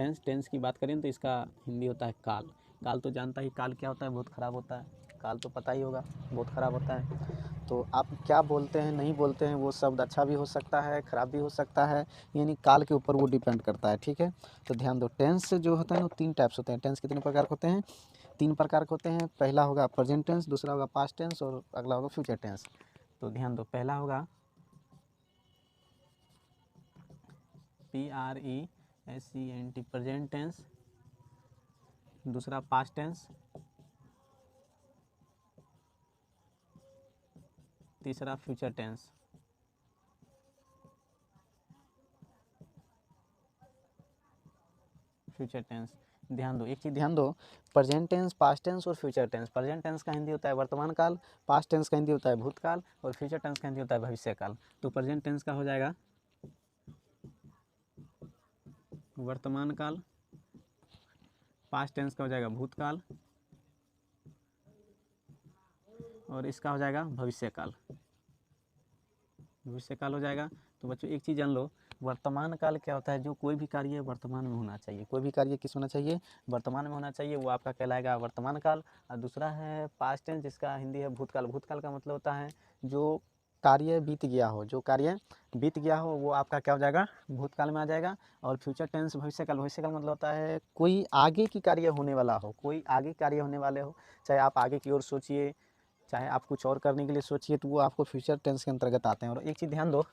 Tense, tense की बात करें तो इसका हिंदी होता है काल। काल तो जानता ही, काल क्या होता है, बहुत ख़राब होता है। काल तो पता ही होगा, बहुत ख़राब होता है। तो आप क्या बोलते हैं, नहीं बोलते हैं, वो शब्द अच्छा भी हो सकता है, ख़राब भी हो सकता है, यानी काल के ऊपर वो डिपेंड करता है, ठीक है। तो ध्यान दो, टेंस जो होता है वो 3 टाइप्स होते हैं। टेंस कितने प्रकार के होते हैं? 3 प्रकार के होते हैं। पहला होगा प्रेजेंट टेंस, दूसरा होगा पास्ट टेंस और अगला होगा फ्यूचर टेंस। तो ध्यान दो, पहला होगा PRESENT प्रेजेंट टेंस, दूसरा पास्ट टेंस, तीसरा फ्यूचर टेंस। फ्यूचर टेंस, ध्यान दो, एक चीज़ ध्यान दो, प्रेजेंट टेंस, पास्ट टेंस और फ्यूचर टेंस। प्रेजेंट टेंस का हिंदी होता है वर्तमान काल, पास्ट टेंस का हिंदी होता है भूतकाल और फ्यूचर टेंस का हिंदी होता है भविष्य काल। तो प्रेजेंट टेंस का हो जाएगा वर्तमान काल, पास्ट टेंस का हो जाएगा भूतकाल और इसका हो जाएगा भविष्य काल। भविष्य काल हो जाएगा। तो बच्चों एक चीज़ जान लो, वर्तमान काल क्या होता है, जो कोई भी कार्य वर्तमान में होना चाहिए। कोई भी कार्य किस होना चाहिए? वर्तमान में होना चाहिए, वो आपका कहलाएगा वर्तमान काल। और दूसरा है पास्ट टेंस, जिसका हिंदी है भूतकाल। भूतकाल का मतलब होता है जो कार्य बीत गया हो, जो कार्य बीत गया हो वो आपका क्या हो जाएगा? भूतकाल में आ जाएगा। और फ्यूचर टेंस भविष्य काल। भविष्य काल मतलब होता है कोई आगे की कार्य होने वाला हो, कोई आगे कार्य होने वाले हो, चाहे आप आगे की ओर सोचिए, चाहे आप कुछ और करने के लिए सोचिए, तो वो आपको फ्यूचर टेंस के अंतर्गत आते हैं। और एक चीज़ ध्यान दो,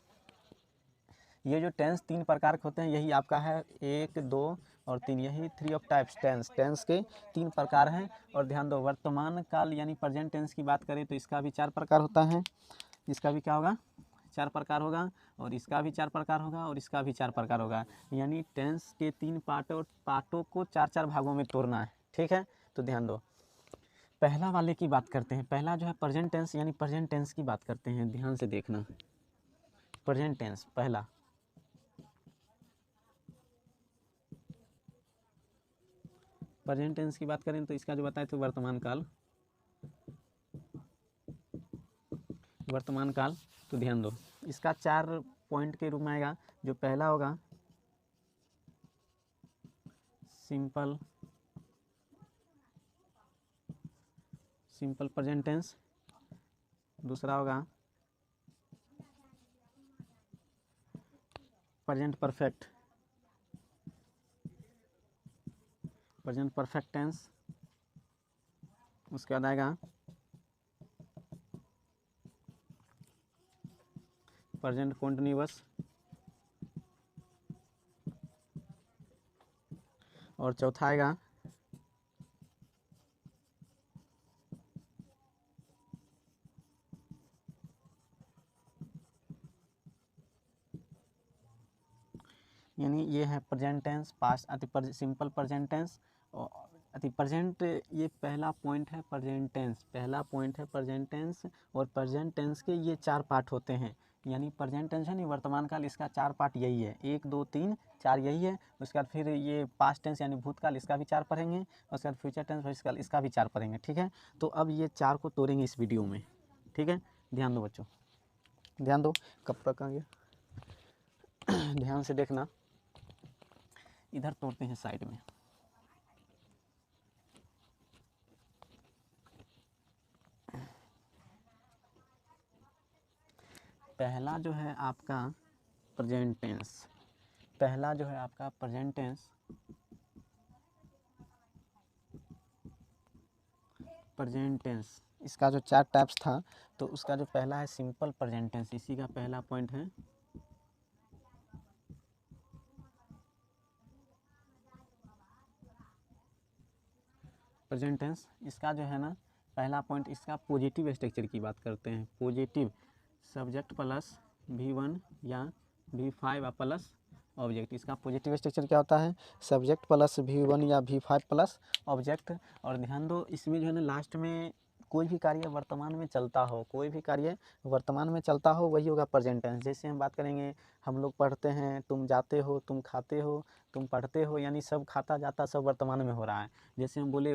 ये जो टेंस 3 प्रकार के होते हैं, यही आपका है 1, 2 और 3, यही 3 ऑफ टाइप्स टेंस। टेंस के 3 प्रकार हैं। और ध्यान दो, वर्तमान काल यानी प्रेजेंट टेंस की बात करें तो इसका भी 4 प्रकार होता है। इसका भी क्या होगा? 4 प्रकार होगा। और इसका भी 4 प्रकार होगा और इसका भी 4 प्रकार होगा। यानी टेंस के 3 पार्टों को 4-4 भागों में तोड़ना है, ठीक है। तो ध्यान दो, पहला वाले की बात करते हैं। पहला जो है प्रेजेंट टेंस, यानी प्रेजेंट टेंस की बात करते हैं। ध्यान से देखना, प्रेजेंट टेंस पहला। प्रेजेंट टेंस की बात करें तो इसका जो बताए तो वर्तमान काल, वर्तमान काल। तो ध्यान दो, इसका 4 पॉइंट के रूप में आएगा। जो पहला होगा सिंपल, सिंपल प्रेजेंट टेंस। दूसरा होगा present perfect, present perfect tense. उसके बाद आएगा प्रेजेंट कॉन्टिन्यूअस। और चौथा आएगा यानी ये है प्रेजेंट टेंस, पास्ट अति सिंपल प्रेजेंट टेंस और अति प्रेजेंट। ये पहला पॉइंट है प्रेजेंट टेंस, पहला पॉइंट है प्रेजेंट टेंस। और प्रेजेंट टेंस के ये 4 पार्ट होते हैं। यानी प्रेजेंट टेंस है नहीं वर्तमान काल, इसका 4 पार्ट यही है, 1, 2, 3, 4 यही है। उसके बाद फिर ये पास्ट टेंस यानी भूतकाल, इसका भी 4 पढ़ेंगे। उसके बाद फ्यूचर टेंस भविष्यकाल, इसका भी 4 पढ़ेंगे, ठीक है। तो अब ये 4 को तोड़ेंगे इस वीडियो में, ठीक है। ध्यान दो बच्चों, ध्यान दो, कब तक आ गया ध्यान से देखना। इधर तोड़ते हैं साइड में। पहला जो है आपका प्रेजेंट टेंस, पहला जो है आपका प्रेजेंट टेंस, प्रेजेंट टेंस। इसका जो 4 टाइप्स था, तो उसका जो पहला है सिंपल प्रेजेंट टेंस, इसी का पहला पॉइंट है। प्रेजेंट टेंस, इसका जो है ना पहला पॉइंट, इसका पॉजिटिव स्ट्रक्चर की बात करते हैं। पॉजिटिव, सब्जेक्ट प्लस V1 या V5 प्लस ऑब्जेक्ट। इसका पॉजिटिव स्ट्रक्चर क्या होता है? सब्जेक्ट प्लस V1 या V5 प्लस ऑब्जेक्ट। और ध्यान दो, इसमें जो है ना लास्ट में कोई भी कार्य वर्तमान में चलता हो, कोई भी कार्य वर्तमान में चलता हो, वही होगा प्रेजेंट टेंस। जैसे हम बात करेंगे, हम लोग पढ़ते हैं, तुम जाते हो, तुम खाते हो, तुम पढ़ते हो, यानी सब खाता जाता सब वर्तमान में हो रहा है। जैसे हम बोले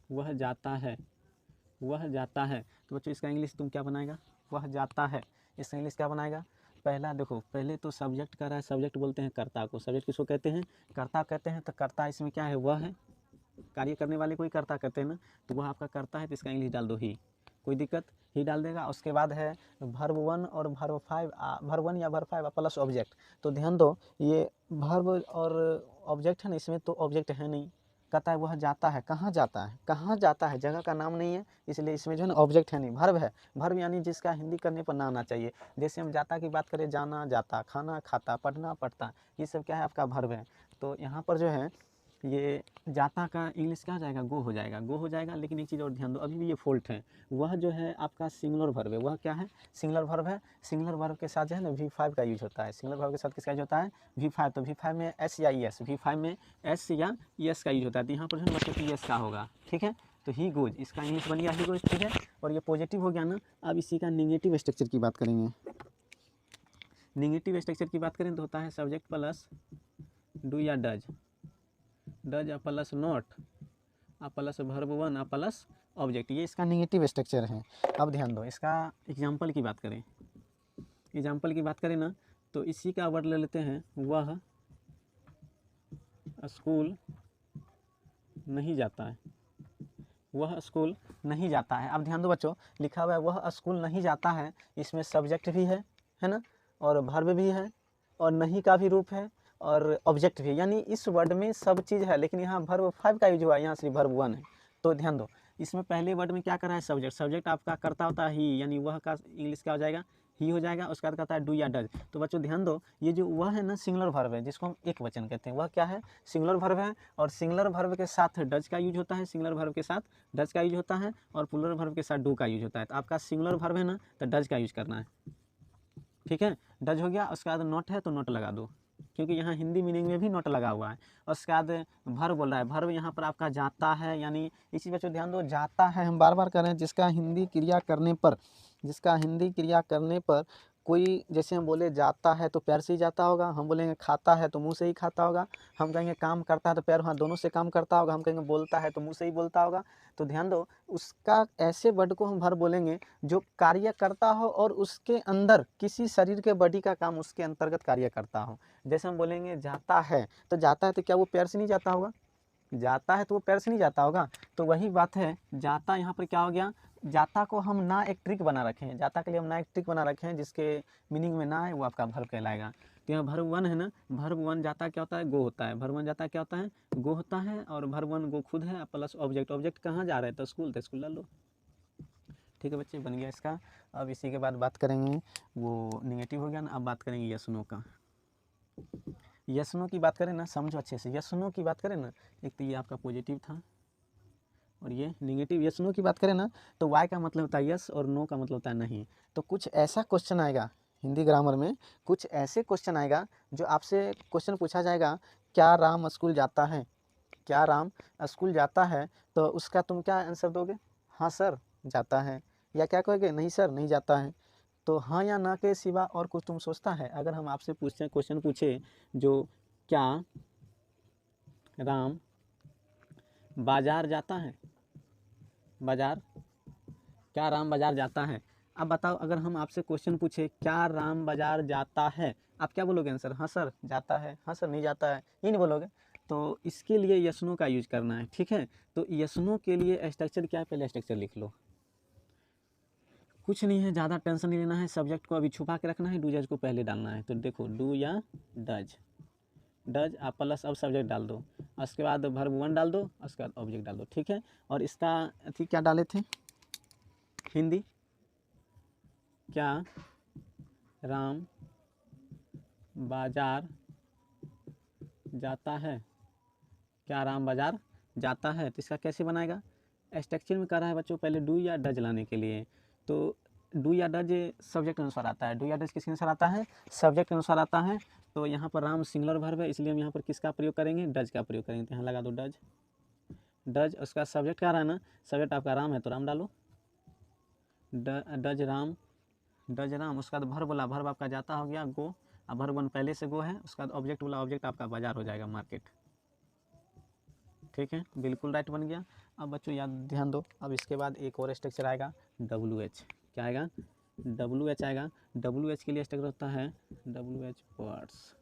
वह जाता है, वह जाता है, तो बच्चों इसका इंग्लिश तुम क्या बनाएगा? वह जाता है, इसका इंग्लिश क्या बनाएगा? पहला देखो, पहले तो सब्जेक्ट कर रहा है, सब्जेक्ट बोलते हैं कर्ता को, सब्जेक्ट किसको कहते हैं, कर्ता कहते हैं। तो कर्ता इसमें क्या है, वह है, कार्य करने वाले को ही कर्ता कहते हैं ना, तो वह आपका कर्ता है, तो इसका इंग्लिश डाल दो ही, कोई दिक्कत, ही डाल देगा। उसके बाद है वर्ब 1 और वर्ब 5, वर्ब 1 या वर्ब 5 प्लस ऑब्जेक्ट। तो ध्यान दो, ये वर्ब और ऑब्जेक्ट है ना, इसमें तो ऑब्जेक्ट है नहीं, कहता है वह जाता है, कहाँ जाता है, कहाँ जाता है, जगह का नाम नहीं है, इसलिए इसमें जो है ना ऑब्जेक्ट है नहीं, वर्ब है। वर्ब यानी जिसका हिंदी करने पर ना आना चाहिए। जैसे हम जाता की बात करें, जाना जाता, खाना खाता, पढ़ना पढ़ता, ये सब क्या है, आपका वर्ब है। तो यहाँ पर जो है ये जाता का इंग्लिश क्या हो जाएगा, गो हो जाएगा, गो हो जाएगा। लेकिन एक चीज़ और ध्यान दो, अभी भी ये फॉल्ट है, वह जो है आपका सिंगुलर वर्ब है, वह क्या है, सिंगुलर वर्ब है। सिंगुलर वर्ब के साथ जो है ना V5 का यूज होता है, सिंगुलर वर्ब के साथ किसका यूज होता है, V5। तो V5 में S या ES, V5 में S या ES का यूज होता है। तो यहाँ पर जो है मतलब ES का होगा, ठीक है। तो ही गोज, इसका इंग्लिश बन गया ही गोज, ठीक है। और ये पॉजिटिव हो गया ना। अब इसी का निगेटिव स्ट्रक्चर की बात करेंगे। निगेटिव स्ट्रक्चर की बात करें तो होता है सब्जेक्ट प्लस डू या does, does plus not plus verb 1 plus object, ये इसका निगेटिव स्ट्रक्चर है। अब ध्यान दो, इसका एग्जाम्पल की बात करें, एग्जाम्पल की बात करें ना, तो इसी का वर्ड ले लेते हैं, वह स्कूल नहीं जाता है, वह स्कूल नहीं जाता है। अब ध्यान दो बच्चों, लिखा हुआ है वह स्कूल नहीं जाता है, इसमें सब्जेक्ट भी है ना, और वर्ब भी है, और नहीं का भी रूप है, और ऑब्जेक्ट भी, यानी इस वर्ड में सब चीज़ है। लेकिन यहाँ वर्ब 5 का यूज हुआ है, यहाँ सिर्फ वर्ब 1 है। तो ध्यान दो, इसमें पहले वर्ड में क्या कर रहा है, सब्जेक्ट, सब्जेक्ट आपका करता होता है ही, यानी वह का इंग्लिश क्या हो जाएगा, ही हो जाएगा। उसके बाद कहता है डू या डज। तो बच्चों ध्यान दो, ये जो वह है ना सिंगुलर वर्ब है, जिसको हम एक वचन कहते हैं, वह क्या है, सिंगुलर वर्ब है। और सिंगुलर वर्ब के साथ डज का यूज होता है, सिंगुलर वर्ब के साथ डज का यूज होता है, और प्लूरल वर्ब के साथ डू का यूज होता है। तो आपका सिंगुलर वर्ब है ना, तो डज का यूज करना है, ठीक है। डज हो गया। उसके बाद नॉट है तो नॉट लगा दो, क्योंकि यहाँ हिंदी मीनिंग में भी नॉट लगा हुआ है। उसके बाद वर्ब बोल रहा है, वर्ब यहाँ पर आपका जाता है, यानी इसी बच्चों ध्यान दो, जाता है हम बार बार कर रहे हैं, जिसका हिंदी क्रिया करने पर, जिसका हिंदी क्रिया करने पर कोई, जैसे हम बोले जाता है तो पैर से ही जाता होगा, हम बोलेंगे खाता है तो मुंह से ही खाता होगा, हम कहेंगे काम करता है तो पैर हाथ दोनों से काम करता होगा, हम कहेंगे बोलता है तो मुंह से ही बोलता होगा। तो ध्यान दो, उसका ऐसे वर्ड को हम वर्ब बोलेंगे जो कार्य करता हो और उसके अंदर किसी शरीर के बॉडी का काम उसके अंतर्गत कार्य करता हो। जैसे हम बोलेंगे जाता है, तो जाता है तो क्या वो पैर से नहीं जाता होगा, जाता है तो वो पैर से नहीं जाता होगा। तो वही बात है, जाता यहाँ पर क्या हो गया, जाता को हम ना एक ट्रिक बना रखे हैं, जाता के लिए हम ना एक ट्रिक बना रखे हैं, जिसके मीनिंग में ना है वो आपका वर्ब कहलाएगा। तो यहाँ वर्ब 1 है ना, वर्ब 1 जाता क्या होता है, गो होता है, वर्ब 1 जाता क्या होता है, गो होता है, और वर्ब 1 गो खुद है, प्लस ऑब्जेक्ट, ऑब्जेक्ट कहाँ जा रहे हैं, तो स्कूल डाल दो, ठीक है बच्चे, बन गया इसका। अब इसी के बाद बात करेंगे, वो निगेटिव हो गया ना, अब बात करेंगे यस नो का। यस नो की बात करें ना, समझो अच्छे से, यस नो की बात करें ना, एक तो ये आपका पॉजिटिव था और ये निगेटिव। यस नो की बात करें ना, तो वाई का मतलब होता है यस और नो का मतलब होता है नहीं। तो कुछ ऐसा क्वेश्चन आएगा हिंदी ग्रामर में, कुछ ऐसे क्वेश्चन आएगा जो आपसे क्वेश्चन पूछा जाएगा, क्या राम स्कूल जाता है, क्या राम स्कूल जाता है, तो उसका तुम क्या आंसर दोगे, हाँ सर जाता है, या क्या कहोगे, नहीं सर नहीं जाता है। तो हाँ या ना के सिवा और कुछ तुम सोचता है। अगर हम आपसे पूछते क्वेश्चन पूछे जो क्या राम बाजार जाता है, बाजार, क्या राम बाजार जाता है। अब बताओ, अगर हम आपसे क्वेश्चन पूछे क्या राम बाजार जाता है, आप क्या बोलोगे आंसर, हाँ सर जाता है, हाँ सर नहीं जाता है, ये नहीं बोलोगे। तो इसके लिए यस-नो का यूज करना है, ठीक है। तो यस-नो के लिए स्ट्रक्चर क्या है, पहले स्ट्रक्चर लिख लो, कुछ नहीं है, ज़्यादा टेंशन नहीं लेना है, सब्जेक्ट को अभी छुपा के रखना है, डू जज को पहले डालना है। तो देखो डू या डज, डज आप प्लस अब सब्जेक्ट डाल दो, उसके बाद वर्ब 1 डाल दो, उसके बाद ऑब्जेक्ट डाल दो, ठीक है। और इसका अथी क्या डाले थे, हिंदी, क्या राम बाजार जाता है, क्या राम बाजार जाता है। तो इसका कैसे बनाएगा, स्ट्रक्चर में कर रहा है बच्चों, पहले डू या डज लाने के लिए। तो डू या डज सब्जेक्ट के अनुसार आता है, डू या डज किसके अनुसार आता है, सब्जेक्ट के अनुसार आता है। तो यहाँ पर राम सिंगुलर वर्ब है, इसलिए हम यहाँ पर किसका प्रयोग करेंगे, डज का प्रयोग करेंगे। तो यहाँ लगा दो डज, डज। उसका सब्जेक्ट क्या रहा ना, सब्जेक्ट आपका राम है तो राम डालो, डज राम, डज राम। उसका बाद भर बोला, भर आपका जाता हो गया गो, अब भर 1 पहले से गो है, उसका बाद ऑब्जेक्ट बोला, ऑब्जेक्ट आपका बाजार हो जाएगा, मार्केट, ठीक है, बिल्कुल राइट बन गया। अब बच्चों याद ध्यान दो, अब इसके बाद एक और स्ट्रक्चर आएगा WH, क्या आएगा WH आएगा। WH के लिए स्ट्रक्चर होता है WH वर्ड्स।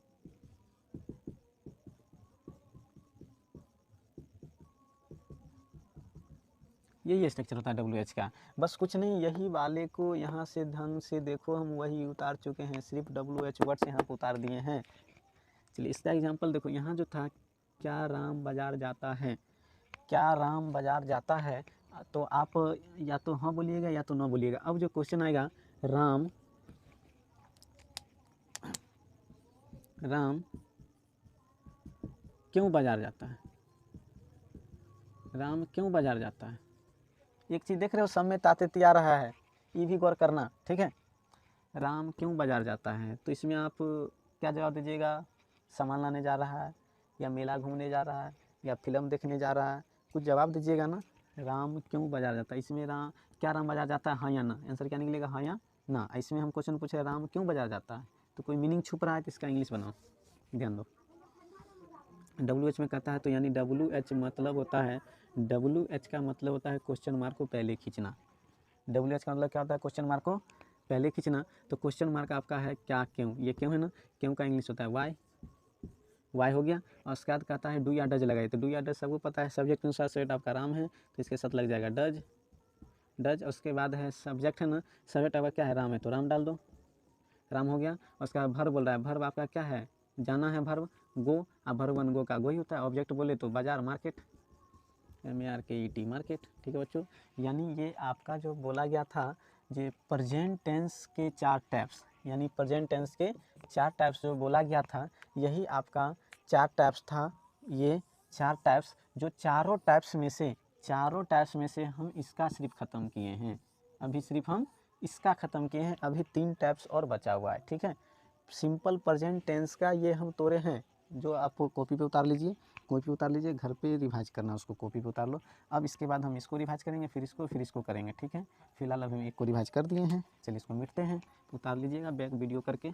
यही स्ट्रक्चर होता है WH का। बस कुछ नहीं, यही वाले को यहाँ से ढंग से देखो, हम वही उतार चुके हैं, सिर्फ WH वर्ड्स यहाँ पर उतार दिए हैं। चलिए इसका एग्जांपल देखो, यहाँ जो था क्या राम बाजार जाता है, क्या राम बाजार जाता है, तो आप या तो हाँ बोलिएगा या तो ना बोलिएगा। अब जो क्वेश्चन आएगा, राम क्यों बाजार जाता है, राम क्यों बाजार जाता है। एक चीज़ देख रहे हो, सब में ताते आ रहा है, ये भी गौर करना, ठीक है। राम क्यों बाजार जाता है, तो इसमें आप क्या जवाब दीजिएगा, सामान लाने जा रहा है, या मेला घूमने जा रहा है, या फिल्म देखने जा रहा है, कुछ जवाब दीजिएगा ना। राम क्यों बाजार जाता है, इसमें राम बाजार जाता है, हाँ या ना। आंसर क्या निकलेगा, हाँ या ना। इसमें हम क्वेश्चन पूछे राम क्यों बाजार जाता है, तो कोई मीनिंग छुप रहा है तो इसका इंग्लिश बनाओ, ध्यान दो। WH में कहता है तो यानी WH मतलब होता है, WH का मतलब होता है क्वेश्चन मार्क को पहले खींचना। WH का मतलब क्या होता है, क्वेश्चन मार्क को पहले खींचना। तो क्वेश्चन मार्क आपका है क्या, क्यों, ये क्यों है ना, क्यों का इंग्लिश होता है वाई हो गया। और उसके बाद कहता है डू या डज लगाए, तो डू या डज सबको पता है, सब्जेक्ट के अनुसार सेट आपका राम है तो इसके साथ लग जाएगा डज। उसके बाद है सब्जेक्ट है ना, सब्जेक्ट आपका क्या है, राम है तो राम डाल दो, राम हो गया। उसके बाद भर्ब बोल रहा है, भर्ब आपका क्या है, जाना है, भर्ब गो, अब भर्ब वन गो का गो ही होता है। ऑब्जेक्ट बोले तो बाजार, मार्केट, MARKET मार्केट, ठीक है बच्चों। यानी ये आपका जो बोला गया था, ये प्रेजेंट टेंस के 4 टाइप्स, यानी प्रेजेंट टेंस के 4 टाइप्स जो बोला गया था, यही आपका 4 टाइप्स था। ये 4 टाइप्स, जो चारों टाइप्स में से हम इसका सिर्फ ख़त्म किए हैं, अभी सिर्फ हम इसका ख़त्म किए हैं, अभी 3 टाइप्स और बचा हुआ है, ठीक है। सिंपल प्रेजेंट टेंस का ये हम तोड़े हैं, जो आप कॉपी पे उतार लीजिए, घर पे रिवाइज करना, उसको कॉपी पे उतार लो। अब इसके बाद हम इसको रिवाइज करेंगे, फिर इसको करेंगे, ठीक है। फिलहाल अभी हम एक को रिवाइज कर दिए हैं, चलिए इसको मिटते हैं, उतार लीजिएगा बैक वीडियो करके।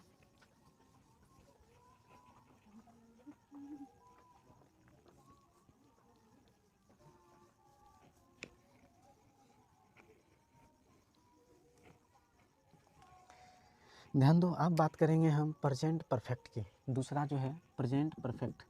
ध्यान दो, अब बात करेंगे हम प्रेजेंट परफेक्ट की। दूसरा जो है प्रेजेंट परफेक्ट,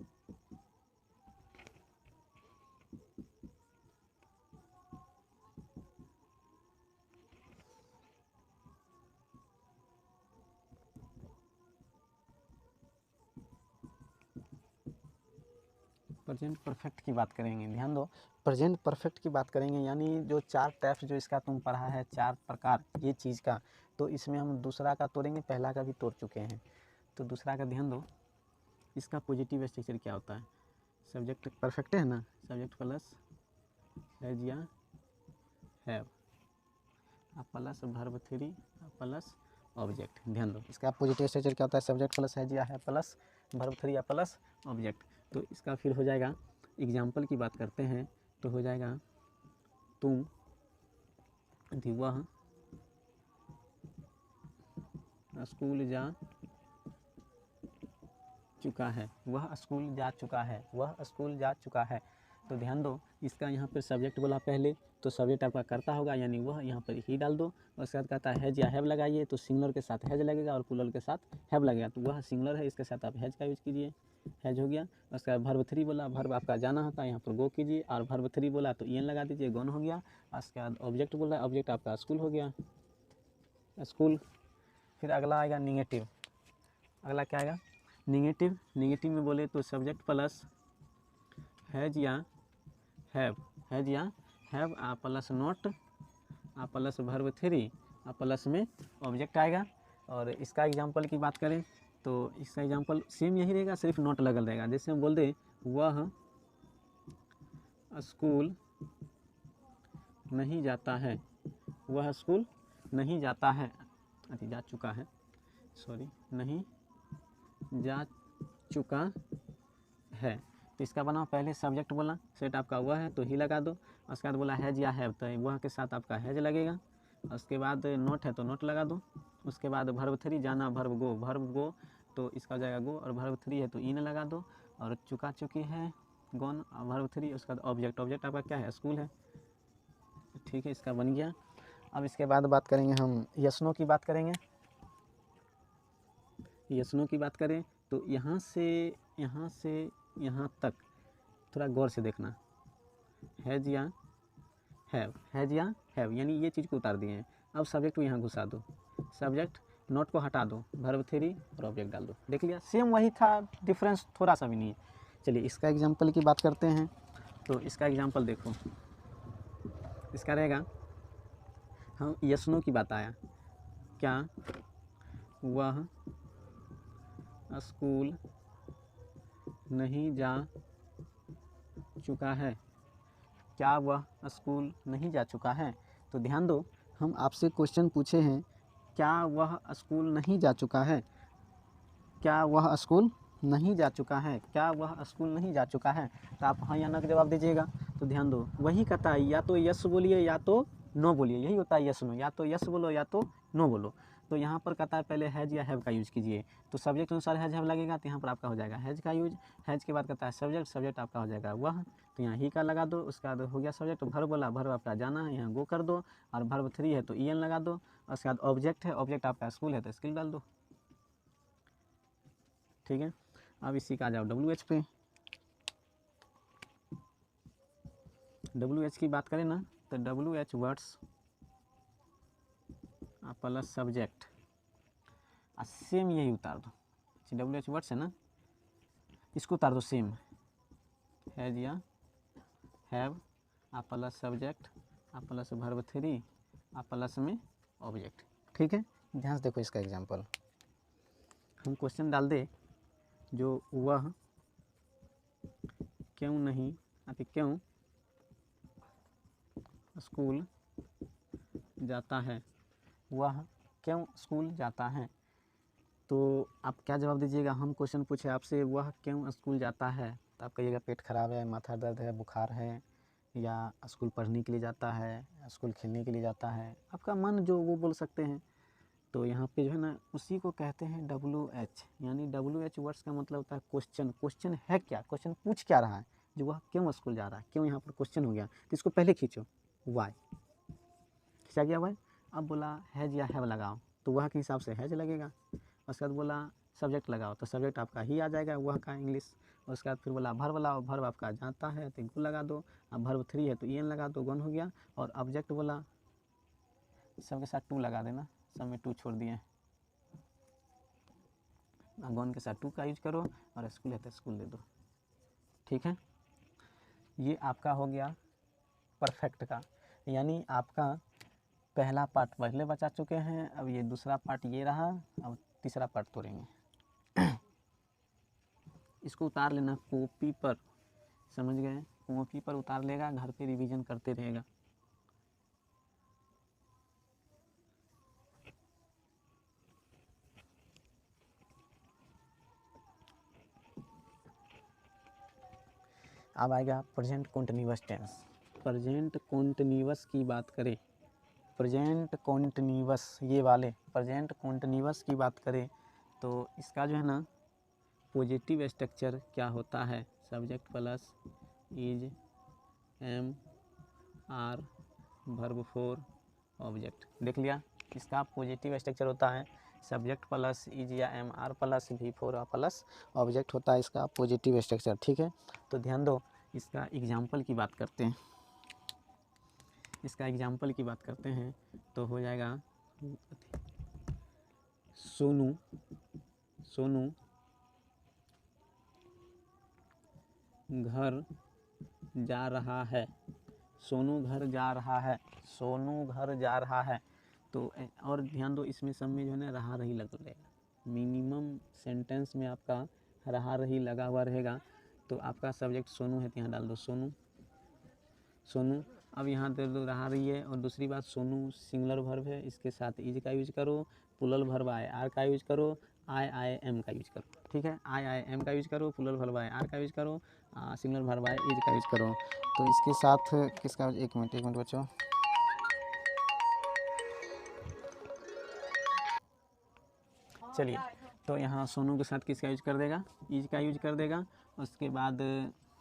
प्रेजेंट परफेक्ट की बात करेंगे। ध्यान दो, प्रेजेंट परफेक्ट की बात करेंगे, यानी जो 4 टाइप्स जो इसका तुम पढ़ा है, 4 प्रकार ये चीज़ का, तो इसमें हम दूसरा का तोड़ेंगे, पहला का भी तोड़ चुके हैं। तो दूसरा का ध्यान दो, इसका पॉजिटिव स्ट्रक्चर क्या होता है, सब्जेक्ट परफेक्ट है ना, सब्जेक्ट प्लस हैज या have, plus verb 3 plus object. ध्यान दो, इसका पॉजिटिव स्ट्रक्चर क्या होता है, सब्जेक्ट प्लस हैज या हैव प्लस वर्ब 3 या प्लस ऑब्जेक्ट। तो इसका फिर हो जाएगा, एग्जाम्पल की बात करते हैं तो हो जाएगा, तुम वह स्कूल जा चुका है, वह स्कूल जा चुका है, वह स्कूल जा चुका है। तो ध्यान दो, इसका यहाँ पर सब्जेक्ट बोला पहले, तो सब्जेक्ट आपका करता होगा, यानी वह यहाँ पर ही डाल दो। उसके बाद कहता है हैज या हैव लगाइए, तो सिंगुलर के साथ हैज लगेगा और प्लूरल के साथ हैव लगेगा, तो वह सिंगुलर है, इसके साथ आप हैज का यूज कीजिए, हैज हो गया। उसके बाद वर्ब 3 बोला, वर्ब आपका जाना होता है, यहाँ पर गो कीजिए, और वर्ब 3 बोला तो ईएन लगा दीजिए, गॉन हो गया। उसके बाद ऑब्जेक्ट बोला, ऑब्जेक्ट आपका स्कूल हो गया, स्कूल। फिर अगला आएगा निगेटिव, अगला क्या आएगा, निगेटिव में बोले तो सब्जेक्ट प्लस हैज या have plus not plus verb 3 plus में ऑब्जेक्ट आएगा। और इसका एग्जांपल की बात करें तो इसका एग्जांपल सेम यही रहेगा, सिर्फ नॉट लगल रहेगा। जैसे हम बोल दें वह स्कूल नहीं जाता है, वह स्कूल नहीं जाता है, अभी जा चुका है, सॉरी, नहीं जा चुका है। तो इसका बनाओ, पहले सब्जेक्ट बोला, सेट आपका वह है तो ही लगा दो। उसके बाद बोला हैज या हैव, तो वह के साथ आपका हैज लगेगा। उसके बाद नोट है तो नोट लगा दो। उसके बाद वर्ब 3 जाना, वर्ब गो तो इसका हो जाएगा गो, और वर्ब 3 है तो इन लगा दो, और चुका चुकी है गॉन, वर्ब 3। उसके बाद ऑब्जेक्ट आपका क्या है, स्कूल है, ठीक है, इसका बन गया। अब इसके बाद बात करेंगे हम यस नो की बात करेंगे। यस नो की बात करें तो यहाँ से यहाँ तक थोड़ा गौर से देखना, हैज़ या हैव, हैज़ या हैव, यानी ये चीज़ को उतार दिए हैं। अब सब्जेक्ट को यहाँ घुसा दो, सब्जेक्ट नोट को हटा दो, वर्ब 3 और ऑब्जेक्ट डाल दो। देख लिया, सेम वही था, डिफरेंस थोड़ा सा भी नहीं है। चलिए इसका एग्जांपल की बात करते हैं। तो इसका एग्जांपल देखो, इसका रहेगा, हम यस नो की बात आया, क्या वह स्कूल नहीं जा चुका है, क्या वह स्कूल नहीं जा चुका है। तो ध्यान दो, हम आपसे क्वेश्चन पूछे हैं, क्या वह स्कूल नहीं जा चुका है, क्या वह स्कूल नहीं जा चुका है, क्या वह स्कूल नहीं जा चुका है। तो आप हाँ या ना का जवाब दीजिएगा। तो ध्यान दो, वही कहता है, या तो यस बोलिए या तो नो बोलिए, यही होता है यस नो, या तो यस बोलो या तो नो बोलो। तो यहाँ पर कहता है पहले हैज़ या हैव का यूज़ कीजिए, तो सब्जेक्ट अनुसार हैज़ हैव लगेगा, तो यहाँ पर आपका हो जाएगा हैज़ का यूज। हैज़ के बाद कहता है सब्जेक्ट, सब्जेक्ट आपका हो जाएगा वह, तो यहाँ ही का लगा दो। उसके बाद हो गया सब्जेक्ट, वर्ब बोला, वर्ब आपका जाना है, यहाँ गो कर दो, और वर्ब 3 है तो ई एन लगा दो। उसके बाद ऑब्जेक्ट है, ऑब्जेक्ट आपका स्कूल है तो स्किल डाल दो, ठीक है। अब इसी का आ जाओ WH पे। WH की बात करें ना, तो WH words plus subject, same यही उतार दो। WH वर्ड्स है ना, इसको उतार दो सेम, हैज़ या have plus subject plus verb 3 plus में ऑब्जेक्ट, ठीक है। ध्यान से देखो इसका एग्जांपल, हम क्वेश्चन डाल दे, जो वह क्यों नहीं आती, क्यों स्कूल जाता है, वह क्यों स्कूल जाता है। तो आप क्या जवाब दीजिएगा, हम क्वेश्चन पूछे आपसे, वह क्यों स्कूल जाता है, तो आप कहिएगा पेट खराब है, माथा दर्द है, बुखार है, या स्कूल पढ़ने के लिए जाता है, स्कूल खेलने के लिए जाता है, आपका मन जो वो बोल सकते हैं। तो यहाँ पे जो है ना, उसी को कहते हैं WH, यानी WH वर्ड्स का मतलब होता है क्वेश्चन। क्वेश्चन है क्या, क्वेश्चन पूछ क्या रहा है, जो वह क्यों स्कूल जा रहा है, क्यों यहाँ पर क्वेश्चन हो गया, तो इसको पहले खींचो, वाई खींचा गया वाई। अब बोला हैज़ या हैव लगाओ, तो वह के हिसाब से हैज़ लगेगा। उसके बाद बोला सब्जेक्ट लगाओ, तो सब्जेक्ट आपका ही आ जाएगा, वह का इंग्लिश। उसके बाद फिर बोला भर्ब लगाओ, भर्ब आपका जाता है तो गो लगा दो, अब भर्ब 3 है तो EN लगा दो, गन हो गया। और ऑब्जेक्ट बोला, सबके साथ 2 लगा देना, सब में 2 छोड़ दिए, गन के साथ 2 का यूज करो, और स्कूल है तो स्कूल दे दो, ठीक है। ये आपका हो गया परफेक्ट का, यानी आपका पहला पार्ट पहले बचा चुके हैं, अब ये दूसरा पार्ट ये रहा, अब तीसरा पार्ट तोड़ेंगे। इसको उतार लेना कॉपी पर, समझ गए, कॉपी पर उतार लेगा, घर पे रिवीजन करते रहेगा। अब आएगा present continuous tense. Present continuous की बात करें, प्रेजेंट कॉन्टिन्यूअस, ये वाले प्रेजेंट कॉन्टिन्यूअस की बात करें, तो इसका जो है ना पॉजिटिव स्ट्रक्चर क्या होता है, subject plus is am are verb 4 object. देख लिया, इसका पॉजिटिव स्ट्रक्चर होता है सब्जेक्ट प्लस इज या am are plus V4 plus object होता है इसका पॉजिटिव स्ट्रक्चर, ठीक है। तो ध्यान दो, इसका एग्जाम्पल की बात करते हैं, इसका एग्जाम्पल की बात करते हैं, तो हो जाएगा सोनू, सोनू घर जा रहा है, सोनू घर जा रहा है, सोनू घर जा रहा है। तो और ध्यान दो, इसमें सब में जो है ना रहा रही लग रहेगा, मिनिमम सेंटेंस में आपका रहा रही लगा हुआ रहेगा। तो आपका सब्जेक्ट सोनू है तो यहाँ डाल दो सोनू, सोनू। अब यहाँ दे दो रहा रही है, और दूसरी बात सोनू सिंगुलर वर्ब है, इसके साथ इज का यूज करो, प्लूरल वर्ब आर का यूज करो, आई एम का यूज करो, ठीक है। आई एम का यूज करो, प्लूरल वर्ब आर का यूज करो, सिंगुलर वर्ब इज का यूज करो। तो इसके साथ किसका, एक मिनट बच्चों, चलिए। तो यहाँ सोनू के साथ किसका यूज कर देगा, इज का यूज कर देगा। उसके बाद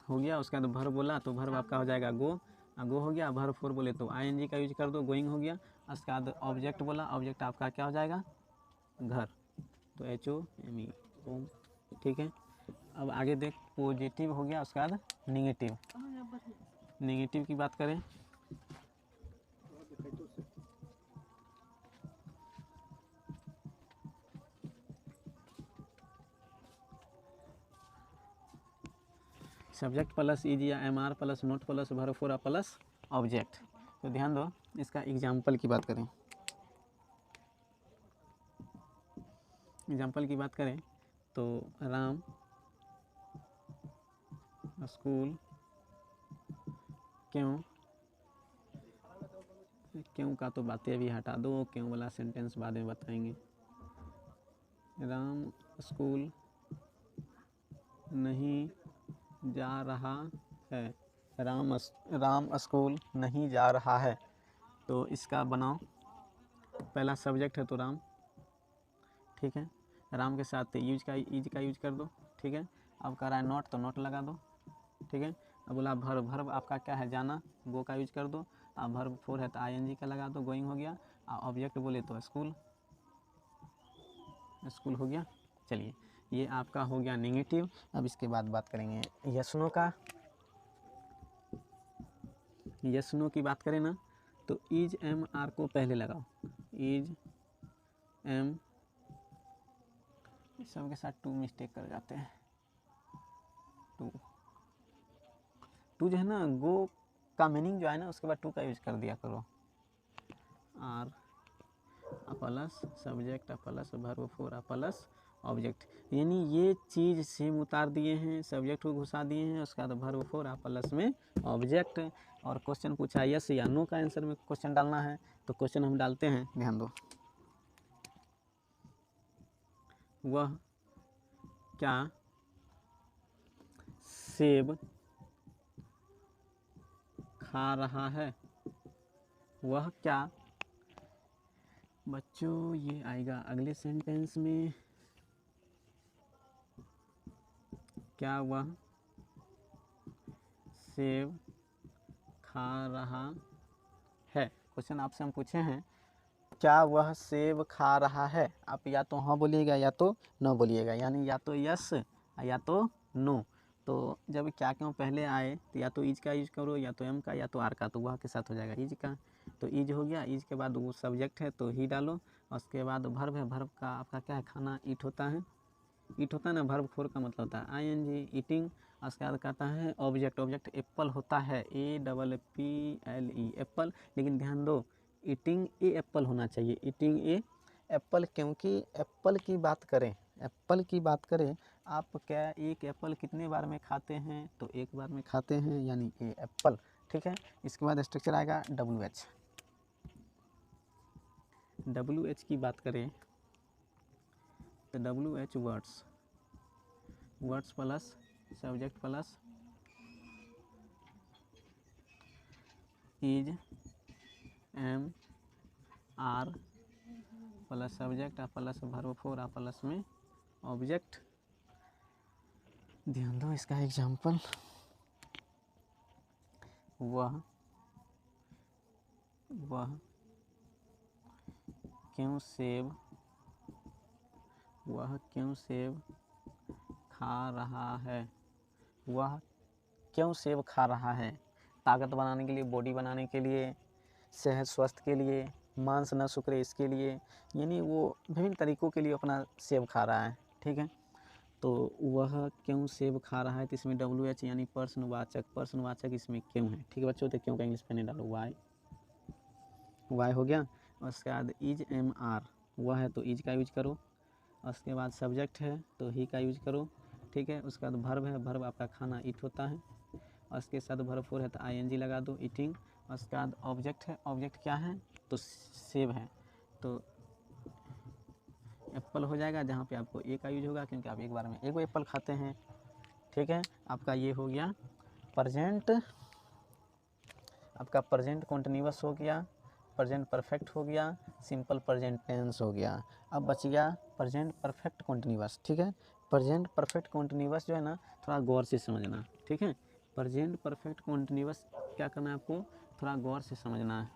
हो गया, उसके बाद भर्ब बोला तो भर्ब आपका हो जाएगा गो, गो हो गया। भर्ब 4 बोले तो ING का यूज कर दो, गोइंग हो गया। उसके बाद ऑब्जेक्ट बोला, ऑब्जेक्ट आपका क्या हो जाएगा, घर, तो HOME, होम, ठीक है। अब आगे देख, पॉजिटिव हो गया, उसके बाद निगेटिव। निगेटिव की बात करें, सब्जेक्ट प्लस इज या MR plus note plus verb four plus object. तो ध्यान दो, इसका एग्जाम्पल की बात करें, एग्जाम्पल की बात करें तो राम स्कूल क्यों, क्यों का तो बातें अभी हटा दो, क्यों वाला सेंटेंस बाद में बताएंगे। राम स्कूल नहीं जा रहा है, राम स्कूल नहीं जा रहा है, तो इसका बनाओ, पहला सब्जेक्ट है तो राम, ठीक है, राम के साथ इज का यूज कर दो, ठीक है। अब कह रहा है नोट, तो नोट लगा दो, ठीक है। अब बोला भर्ब आपका क्या है, जाना, गो का यूज कर दो। अब भर्ब फोर है तो ING का लगा दो, गोइंग हो गया। और ऑब्जेक्ट बोले तो स्कूल, स्कूल हो गया। चलिए, ये आपका हो गया नेगेटिव। अब इसके बाद बात करेंगे यस-नो का। यस-नो की बात करें ना, तो इज MR को पहले लगाओ, इज M, सबके साथ टू मिस्टेक कर जाते हैं, टू जो है ना, गो का मीनिंग जो है ना, उसके बाद टू का यूज कर दिया करो। R plus subject plus verb four plus object, यानी ये चीज़ सेम उतार दिए हैं, सब्जेक्ट को घुसा दिए हैं, उसके बाद वर्ब फोर प्लस में ऑब्जेक्ट। और क्वेश्चन पूछा यस या नो का आंसर में क्वेश्चन डालना है, तो क्वेश्चन हम डालते हैं, ध्यान दो। वह क्या सेब खा रहा है, वह क्या, बच्चों ये आएगा अगले सेंटेंस में, क्या वह सेब खा रहा है। क्वेश्चन आपसे हम पूछे हैं, क्या वह सेब खा रहा है, आप या तो हाँ बोलिएगा या तो नो बोलिएगा, यानी या तो यस या तो नो। तो जब क्या क्यों पहले आए तो या तो इज का यूज करो, या तो एम का, या तो आर का, तो वह के साथ हो जाएगा इज का। तो इज हो गया, इज के बाद वो सब्जेक्ट है तो ही डालो, और उसके बाद भर्ब है, भर्ब का आपका क्या है, खाना, ईट होता है, ईट होता है ना, भर्ब फोर का मतलब होता है ING, ईटिंग। उसके बाद कहता है ऑब्जेक्ट, ऑब्जेक्ट एप्पल होता है, APPLE एप्पल, लेकिन ध्यान दो ईटिंग ए एप्पल होना चाहिए, ईटिंग ए एप्पल, क्योंकि एप्पल की बात करें, एप्पल की बात करें, आप क्या एक एप्पल कितने बार में खाते हैं, तो एक बार में खाते हैं, यानी ए एप्पल, ठीक है। इसके बाद स्ट्रक्चर आएगा WH की बात करें तो WH words, words plus subject plus is MR plus subject plus verb four plus में ऑब्जेक्ट। ध्यान दो, इसका एग्जाम्पल, वह क्यों सेब, वह क्यों सेब खा रहा है, वह क्यों सेब खा रहा है, ताकत बनाने के लिए, बॉडी बनाने के लिए, सेहत स्वस्थ के लिए, मांस न सुकड़े इसके लिए, यानी वो विभिन्न तरीक़ों के लिए अपना सेब खा रहा है, ठीक है। तो वह क्यों सेब खा रहा है, तो इसमें WH यानी प्रश्नवाचक, प्रश्नवाचक इसमें क्यों है, ठीक है बच्चों। तो क्यों का इंग्लिश में नहीं डालो, वाई हो गया। उसके बाद इज MR, वह है तो इज का यूज करो, उसके बाद सब्जेक्ट है तो ही का यूज करो, ठीक है। उसके बाद भर्ब है, भर्ब आपका खाना, ईट होता है, उसके साथ भर्ब फोर है तो ING लगा दो, ईटिंग। उसके बाद ऑब्जेक्ट है, ऑब्जेक्ट क्या है, तो सेब है, तो एप्पल हो जाएगा, जहाँ पे आपको ए का यूज होगा, क्योंकि आप एक बार में एक एप्पल खाते हैं, ठीक है। आपका ये हो गया प्रेजेंट, आपका प्रेजेंट कॉन्टिन्यूअस हो गया, प्रेजेंट परफेक्ट हो गया, सिंपल प्रेजेंट टेंस हो गया। अब बच गया प्रेजेंट परफेक्ट कॉन्टिन्यूअस, ठीक है। प्रेजेंट परफेक्ट कॉन्टिन्यूअस जो है ना, थोड़ा गौर से समझना, ठीक है। प्रेजेंट परफेक्ट कॉन्टिन्यूअस क्या करना है आपको, थोड़ा गौर से समझना है।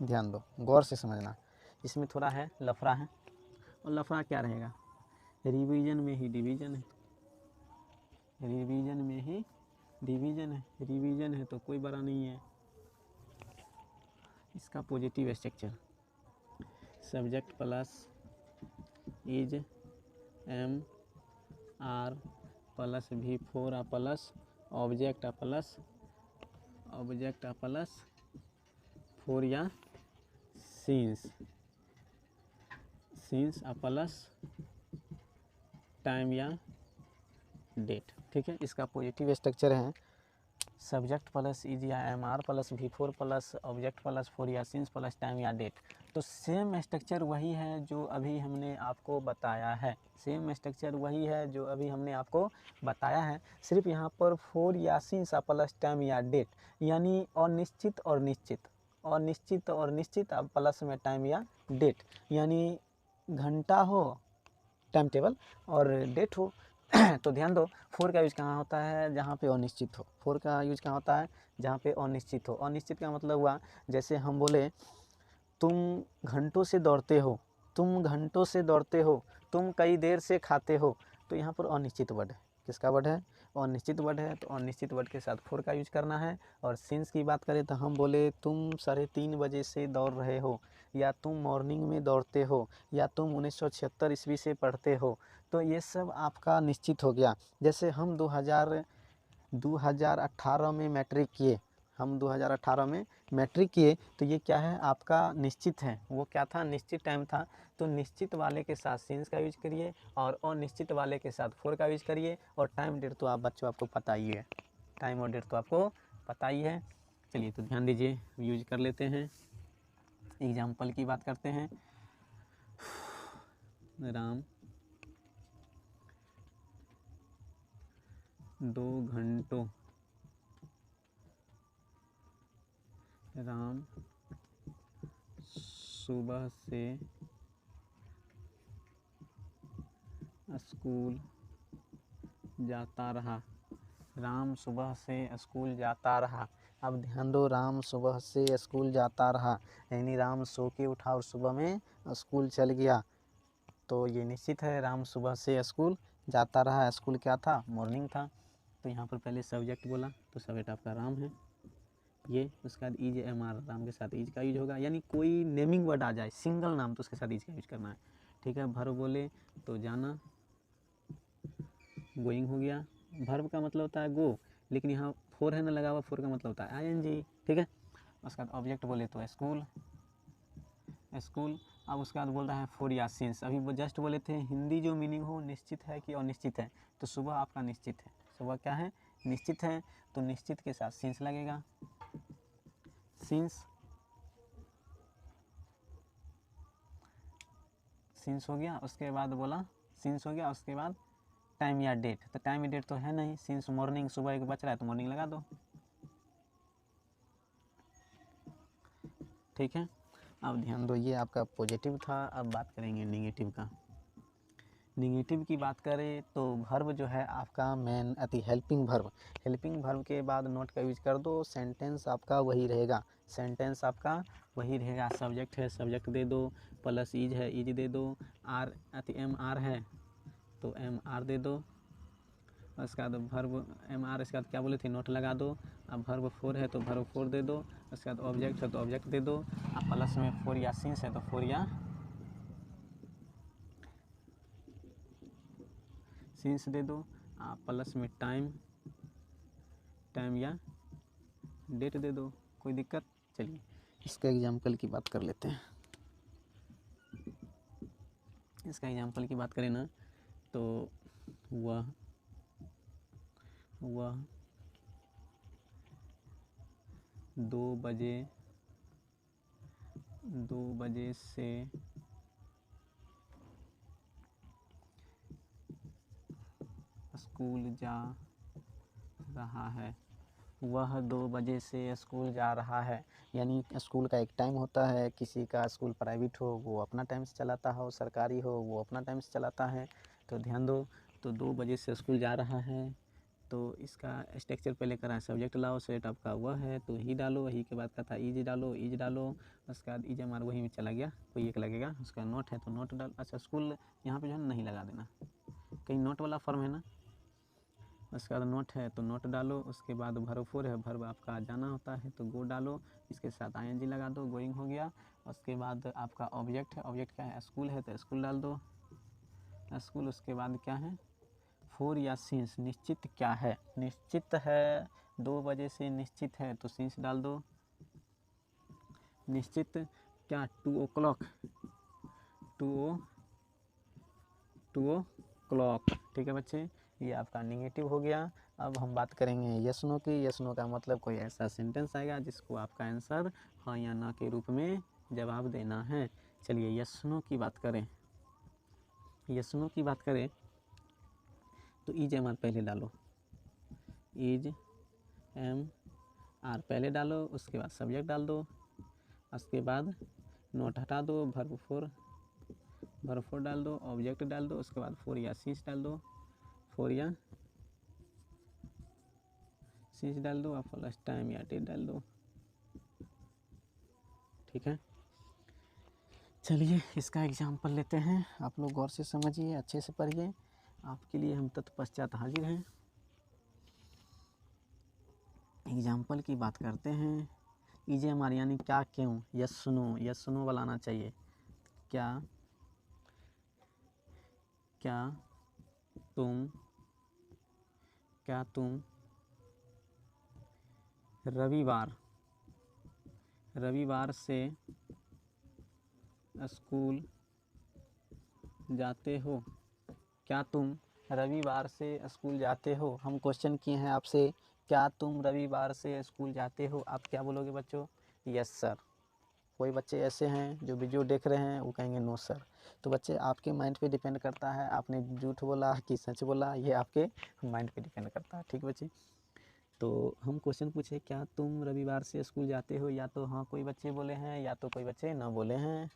ध्यान दो, गौर से समझना, इसमें थोड़ा है लफड़ा है। और लफड़ा क्या रहेगा, रिवीजन में ही डिवीजन है, रिवीजन में ही डिवीजन है, रिवीजन है तो कोई बड़ा नहीं है। इसका positive structure subject plus is am are plus V4 uh plus object uh plus for या सीन्स आ प्लस टाइम या डेट। ठीक है, इसका पॉजिटिव स्ट्रक्चर है सब्जेक्ट प्लस इज या MR plus V4 plus object plus for या since plus time या date. तो सेम स्ट्रक्चर वही है जो अभी हमने आपको बताया है, सेम स्ट्रक्चर वही है जो अभी हमने आपको बताया है, सिर्फ यहाँ पर फोर या सीन्स प्लस टाइम या डेट, यानी अनिश्चित और निश्चित, अनिश्चित और निश्चित अब प्लस में टाइम या डेट, यानी घंटा हो टाइम टेबल और डेट हो। तो ध्यान दो, फोर का यूज कहाँ होता है, जहाँ पे अनिश्चित हो। फोर का यूज कहाँ होता है, जहाँ पे अनिश्चित हो। अनिश्चित का मतलब हुआ, जैसे हम बोले तुम घंटों से दौड़ते हो, तुम घंटों से दौड़ते हो, तुम कई देर से खाते हो, तो यहाँ पर अनिश्चित वर्ड है। किसका वर्ड है, अनिश्चित वर्ड है, तो अनिश्चित वर्ड के साथ फोर का यूज करना है। और सिंस की बात करें तो हम बोले तुम 3:30 बजे से दौड़ रहे हो, या तुम मॉर्निंग में दौड़ते हो, या तुम 1976 ईस्वी से पढ़ते हो, तो ये सब आपका निश्चित हो गया। जैसे हम 2018 में मैट्रिक किए, हम 2018 में मैट्रिक किए, तो ये क्या है आपका निश्चित है। वो क्या था, निश्चित टाइम था। तो निश्चित वाले के साथ सिंस का यूज करिए और अनिश्चित वाले के साथ फोर का यूज करिए। और टाइम डेट तो आप बच्चों आपको पता ही है, टाइम और डेट तो आपको पता ही है। चलिए तो ध्यान दीजिए, यूज कर लेते हैं, एग्जाम्पल की बात करते हैं। राम 2 घंटों, राम सुबह से स्कूल जाता रहा, राम सुबह से स्कूल जाता रहा। अब ध्यान दो, राम सुबह से स्कूल जाता रहा, यानी राम सो के उठा और सुबह में स्कूल चल गया, तो ये निश्चित है, राम सुबह से स्कूल जाता रहा। स्कूल क्या था, मॉर्निंग था। तो यहाँ पर पहले सब्जेक्ट बोला, तो सब्जेक्ट आपका राम है, ये उसके बाद इज MR, राम के साथ इज का यूज होगा, यानी कोई नेमिंग वर्ड आ जाए सिंगल नाम तो उसके साथ इज का यूज करना है। ठीक है, भर्ब बोले तो जाना, गोइंग हो गया। भर्ब का मतलब होता है गो, लेकिन यहाँ फोर है ना लगा हुआ, फोर का मतलब होता है ING। ठीक है, उसके बाद ऑब्जेक्ट बोले तो स्कूल, स्कूल। अब उसके बाद बोल रहा है फोर या सिंस। अभी वो जस्ट बोले थे हिंदी जो मीनिंग हो निश्चित है कि अनिश्चित है, तो सुबह आपका निश्चित है, सुबह क्या है, निश्चित है, तो निश्चित के साथ सिंस लगेगा, सिंस, सिंस हो गया। उसके बाद बोला सिंस हो गया, उसके बाद टाइम या डेट, तो टाइम या डेट तो है नहीं, सिंस मॉर्निंग, सुबह एक बच रहा है तो मॉर्निंग लगा दो। ठीक है, अब ध्यान दो, ये आपका पॉजिटिव था। अब बात करेंगे निगेटिव का। निगेटिव की बात करें तो वर्ब जो है आपका main helping verb, helping verb के बाद नोट का यूज कर दो, सेंटेंस आपका वही रहेगा, सेंटेंस आपका वही रहेगा। सब्जेक्ट है, सब्जेक्ट दे दो, प्लस इज है, इज दे दो, आर MR है तो MR दे दो। उसके बाद वर्ब MR, इसके बाद क्या बोले थे, नोट लगा दो। अब वर्ब फोर है तो वर्ब फोर दे दो। उसके बाद ऑब्जेक्ट है तो ऑब्जेक्ट दे दो। अब प्लस में फोर या सिंस है तो फोर या सिंस दे दो। प्लस में टाइम, टाइम या डेट दे दो, कोई दिक्कत। चलिए इसका एग्जाम्पल की बात कर लेते हैं। इसका एग्जाम्पल की बात करें ना तो वह 2 बजे से स्कूल जा रहा है, वह 2 बजे से स्कूल जा रहा है, यानी स्कूल का एक टाइम होता है। किसी का स्कूल प्राइवेट हो वो अपना टाइम से चलाता हो, सरकारी हो वो अपना टाइम से चलाता है। तो ध्यान दो, तो 2 बजे से स्कूल जा रहा है, तो इसका स्ट्रक्चर पहले करा है, सब्जेक्ट लाओ, सेट आपका वह है तो ही डालो, ही के बाद का था इज डालो, इज डालो, उसके बाद इज हमारा वही में चला गया, कोई एक लगेगा, उसका नोट है तो नोट डाल, अच्छा स्कूल यहाँ पे जो है नहीं लगा देना, कहीं नोट वाला फॉर्म है ना, उसके बाद नोट है तो नोट डालो, उसके बाद वर्ब 4 है, वर्ब आपका जाना होता है तो गो डालो, इसके साथ ing लगा दो, गोइंग हो गया। उसके बाद आपका ऑब्जेक्ट है, ऑब्जेक्ट क्या है, स्कूल है तो स्कूल डाल दो, स्कूल। उसके बाद क्या है, फोर या सिंस, निश्चित क्या है, निश्चित है 2 बजे से निश्चित है तो सिंस डाल दो, निश्चित क्या 2 o'clock, 2 o'clock, ठीक है बच्चे, ये आपका निगेटिव हो गया। अब हम बात करेंगे यस नो की। यस नो का मतलब कोई ऐसा सेंटेंस आएगा जिसको आपका आंसर हाँ या ना के रूप में जवाब देना है। चलिए यस नो की बात करें, यस नो की बात करें तो इज एम आर पहले डालो, इज एम आर पहले डालो, उसके बाद सब्जेक्ट डाल दो, उसके बाद नोट हटा दो, वर्ब 4 डाल दो, ऑब्जेक्ट डाल दो, उसके बाद 4 या 6 डाल दो, 4 या 6 डाल दो, और प्लस टाइम या डेट डाल दो, ठीक है। चलिए इसका एग्जाम्पल लेते हैं, आप लोग गौर से समझिए, अच्छे से पढ़िए, आपके लिए हम तत्पश्चात हाजिर हैं। एग्जाम्पल की बात करते हैं, इजे हमारे यानी क्या क्यों, यस सुनो, यस सुनो वाला आना चाहिए, क्या क्या तुम रविवार से स्कूल जाते हो, क्या तुम रविवार से स्कूल जाते हो। हम क्वेश्चन किए हैं आपसे, क्या तुम रविवार से स्कूल जाते हो, आप क्या बोलोगे बच्चों, यस सर। कोई बच्चे ऐसे हैं जो वीडियो देख रहे हैं वो कहेंगे नो सर। तो बच्चे आपके माइंड पे डिपेंड करता है, आपने झूठ बोला कि सच बोला, ये आपके माइंड पे डिपेंड करता है, ठीक बच्चे। तो हम क्वेश्चन पूछे क्या तुम रविवार से स्कूल जाते हो, या तो हाँ कोई बच्चे बोले हैं या तो कोई बच्चे ना बोले हैं।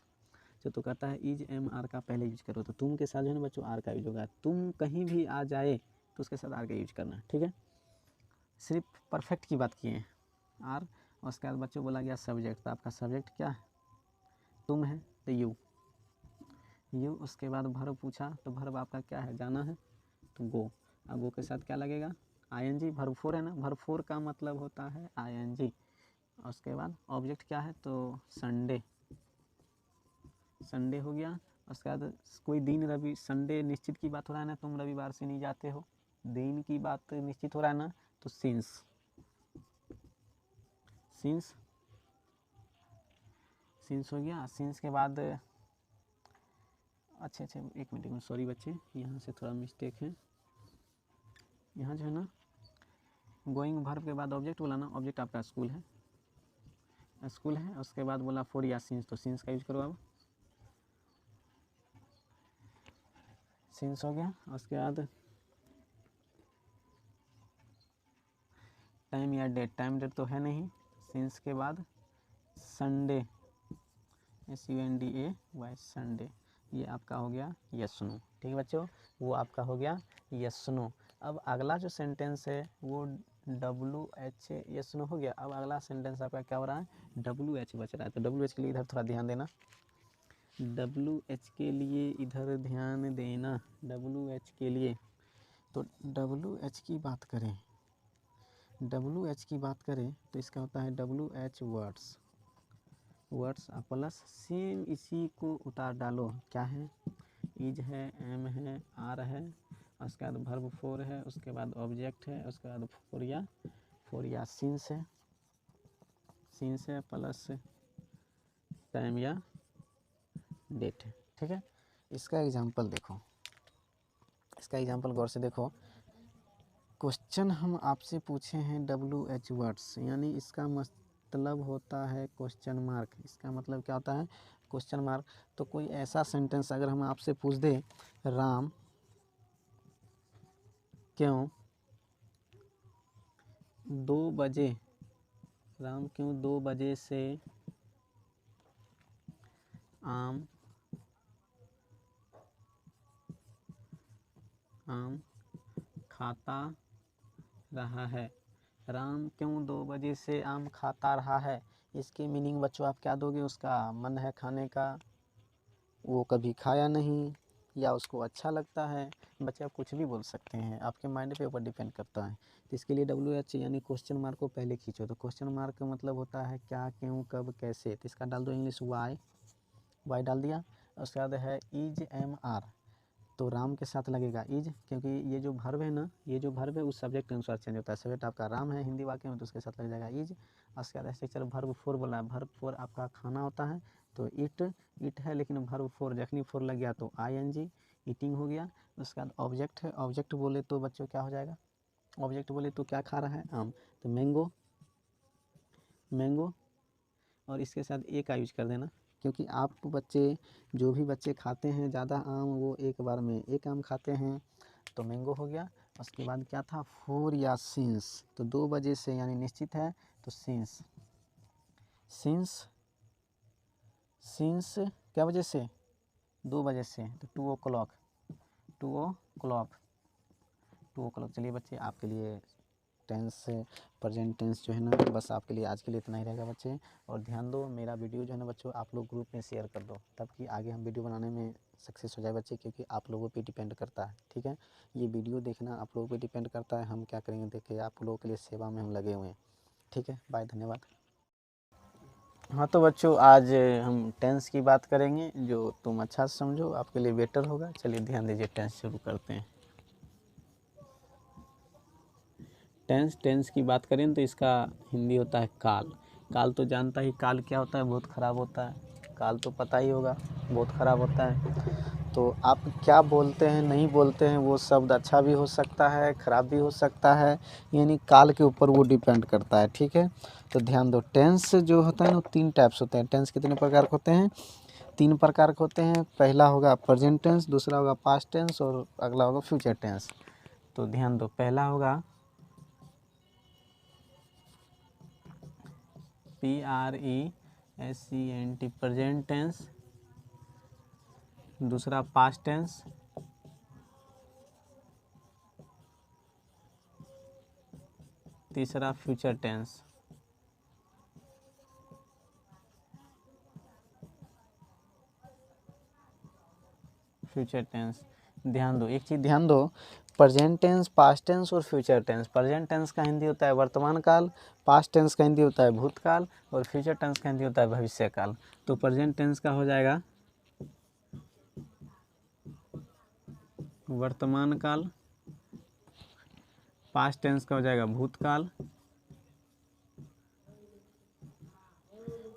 तो कहता है इज एम आर का पहले यूज करो, तो तुम के साथ जो है ना बच्चों आर का यूज होगा, तुम कहीं भी आ जाए तो उसके साथ आर का यूज करना, ठीक है। सिर्फ परफेक्ट की बात किए आर, और उसके बाद बच्चों बोला गया सब्जेक्ट, तो आपका सब्जेक्ट क्या है, तुम है तो यू। उसके बाद भर्ब पूछा तो भर्ब आपका क्या है, जाना है तो गो, अब गो के साथ क्या लगेगा, ing, वर्ब 4 है ना, वर्ब 4 का मतलब होता है ing। उसके बाद ऑब्जेक्ट क्या है तो संडे हो गया। उसके बाद कोई दिन संडे निश्चित की बात हो रहा है ना, तुम रविवार से नहीं जाते हो, दिन की बात निश्चित हो रहा है ना, तो सिंस हो गया। सिंस के बाद अच्छा एक मिनट सॉरी बच्चे, यहाँ से थोड़ा मिस्टेक है, यहाँ जो है ना गोइंग वर्ब के बाद ऑब्जेक्ट बोला ना, ऑब्जेक्ट आपका स्कूल है, उसके बाद बोला 4 या सिंस, तो सिंस का यूज करो, अब सिंस हो गया। उसके बाद टाइम या डेट, टाइम डेट तो है नहीं, सिंस के बाद संडे, SUNDAY संडे, ये आपका हो गया यस नो, ठीक है बच्चों, वो आपका हो गया यस नो। अब अगला जो सेंटेंस है वो WH, यस नो हो गया। अब अगला सेंटेंस आपका क्या हो रहा है, WH बच रहा है, तो WH के लिए इधर थोड़ा ध्यान देना, WH के लिए इधर ध्यान देना, WH के लिए, तो WH की बात करें, WH की बात करें तो इसका होता है WH वर्ड्स प्लस सेम इसी को उतार डालो, क्या है, इज है, एम है, आर है, उसके बाद वर्ब 4 है, उसके बाद ऑब्जेक्ट है, उसके बाद 4 या सिंस है प्लस टाइम या डेट है, ठीक है। इसका एग्जांपल देखो, इसका एग्जांपल गौर से देखो, क्वेश्चन हम आपसे पूछे हैं WH वर्ड्स, यानी इसका मतलब होता है क्वेश्चन मार्क, इसका मतलब क्या होता है क्वेश्चन मार्क। तो कोई ऐसा सेंटेंस अगर हम आपसे पूछ दे, राम क्यों 2 बजे से आम खाता रहा है। राम क्यों 2 बजे से आम खाता रहा है। इसकी मीनिंग बच्चों आप क्या दोगे, उसका मन है खाने का, वो कभी खाया नहीं, या उसको अच्छा लगता है। बच्चे आप कुछ भी बोल सकते हैं, आपके माइंड पे ऊपर डिपेंड करता है। तो इसके लिए WH यानी क्वेश्चन मार्क को पहले खींचो। तो क्वेश्चन मार्क का मतलब होता है क्या, क्यों, कब, कैसे। तो इसका डाल दो इंग्लिश वाई डाल दिया। उसके बाद है इज MR, तो राम के साथ लगेगा इज, क्योंकि ये जो वर्ब है ना, ये जो वर्ब है उस सब्जेक्ट के अनुसार चेंज होता है। सब्जेक्ट आपका राम है हिंदी वाक्य में, तो उसके साथ लग जाएगा इज। उसके बाद ऐसे चलो वर्ब 4 बोला है, वर्ब 4 आपका खाना होता है, तो इट है, लेकिन वर्ब 4 जखनी 4 लग गया तो ING ईटिंग हो गया। उसके बाद ऑब्जेक्ट है, ऑब्जेक्ट बोले तो बच्चों क्या हो जाएगा, ऑब्जेक्ट बोले तो क्या खा रहा है, आम, तो मैंगो। और इसके साथ ए का यूज कर देना, क्योंकि आप बच्चे, जो भी बच्चे खाते हैं ज़्यादा आम, वो एक बार में एक आम खाते हैं, तो मैंगो हो गया। उसके बाद क्या था, 4 या सिंस, तो 2 बजे से यानी निश्चित है, तो सिंस क्या बजे से, 2 बजे से, तो 2 o'clock, 2 o'clock। चलिए बच्चे आपके लिए टेंस, प्रेजेंट टेंस जो है ना, बस आपके लिए आज के लिए इतना ही रहेगा बच्चे। और ध्यान दो, मेरा वीडियो जो है ना बच्चों, आप लोग ग्रुप में शेयर कर दो, तब कि आगे हम वीडियो बनाने में सक्सेस हो जाए बच्चे, क्योंकि आप लोगों पे डिपेंड करता है। ठीक है, ये वीडियो देखना आप लोगों पे डिपेंड करता है, हम क्या करेंगे देखिए, आप लोगों के लिए सेवा में हम लगे हुए हैं। ठीक है, बाय, धन्यवाद। हाँ तो बच्चों आज हम टेंस की बात करेंगे, जो तुम अच्छा समझो आपके लिए बेटर होगा। चलिए ध्यान दीजिए, टेंस शुरू करते हैं। टेंस की बात करें तो इसका हिंदी होता है काल तो जानता ही, काल क्या होता है, बहुत ख़राब होता है। काल तो पता ही होगा, बहुत ख़राब होता है। तो आप क्या बोलते हैं, नहीं बोलते हैं, वो शब्द अच्छा भी हो सकता है, ख़राब भी हो सकता है, यानी काल के ऊपर वो डिपेंड करता है। ठीक है, तो ध्यान दो, टेंस जो होता है ना, 3 टाइप्स होते हैं। टेंस कितने प्रकार के होते हैं, 3 प्रकार के होते हैं। पहला होगा प्रेजेंट टेंस, दूसरा होगा पास्ट टेंस, और अगला होगा फ्यूचर टेंस। तो ध्यान दो, पहला होगा PRESENT प्रेजेंट टेंस, दूसरा पास्ट टेंस, तीसरा फ्यूचर टेंस। ध्यान दो, एक चीज़ ध्यान दो, प्रेजेंट टेंस, पास्ट टेंस और फ्यूचर टेंस। प्रेजेंट टेंस का हिंदी होता है वर्तमान काल, पास्ट टेंस का हिंदी होता है भूतकाल, और फ्यूचर टेंस का हिंदी होता है भविष्य काल। तो प्रेजेंट टेंस का हो जाएगा वर्तमान काल, पास्ट टेंस का हो जाएगा भूतकाल,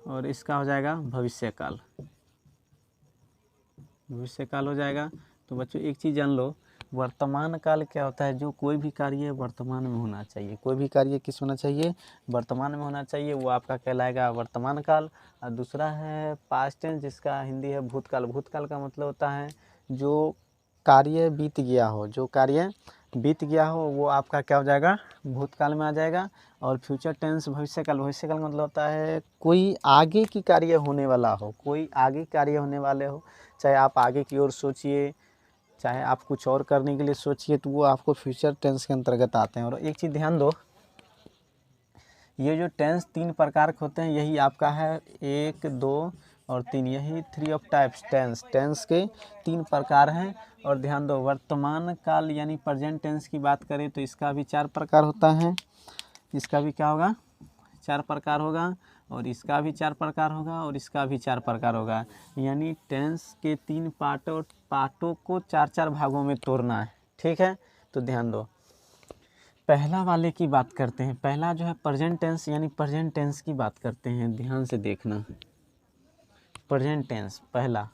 और इसका हो जाएगा भविष्य काल हो जाएगा। तो बच्चों एक चीज़ जान लो, वर्तमान काल क्या होता है, जो कोई भी कार्य वर्तमान में होना चाहिए। कोई भी कार्य किस होना चाहिए, वर्तमान में होना चाहिए, वो आपका कहलाएगा वर्तमान काल। और दूसरा है पास्ट टेंस, जिसका हिंदी है भूतकाल। भूतकाल का मतलब होता है जो कार्य बीत गया हो, वो आपका क्या हो जाएगा, भूतकाल में आ जाएगा। और फ्यूचर टेंस भविष्य काल का मतलब होता है कोई आगे की कार्य होने वाला हो, चाहे आप आगे की ओर सोचिए, चाहे आप कुछ और करने के लिए सोचिए, तो वो आपको फ्यूचर टेंस के अंतर्गत आते हैं। और एक चीज़ ध्यान दो, ये जो टेंस 3 प्रकार के होते हैं, यही आपका है 1, 2 और 3, यही 3 ऑफ टाइप्स टेंस के 3 प्रकार हैं। और ध्यान दो, वर्तमान काल यानी प्रेजेंट टेंस की बात करें तो इसका भी 4 प्रकार होता है। इसका भी क्या होगा, 4 प्रकार होगा, और इसका भी 4 प्रकार होगा, और इसका भी 4 प्रकार होगा। यानी टेंस के 3 पार्टों को 4-4 भागों में तोड़ना है। ठीक है, तो ध्यान दो, पहला वाले की बात करते हैं। पहला जो है प्रेजेंट टेंस, यानी प्रेजेंट टेंस की बात करते हैं, ध्यान से देखना। प्रेजेंट टेंस पहला,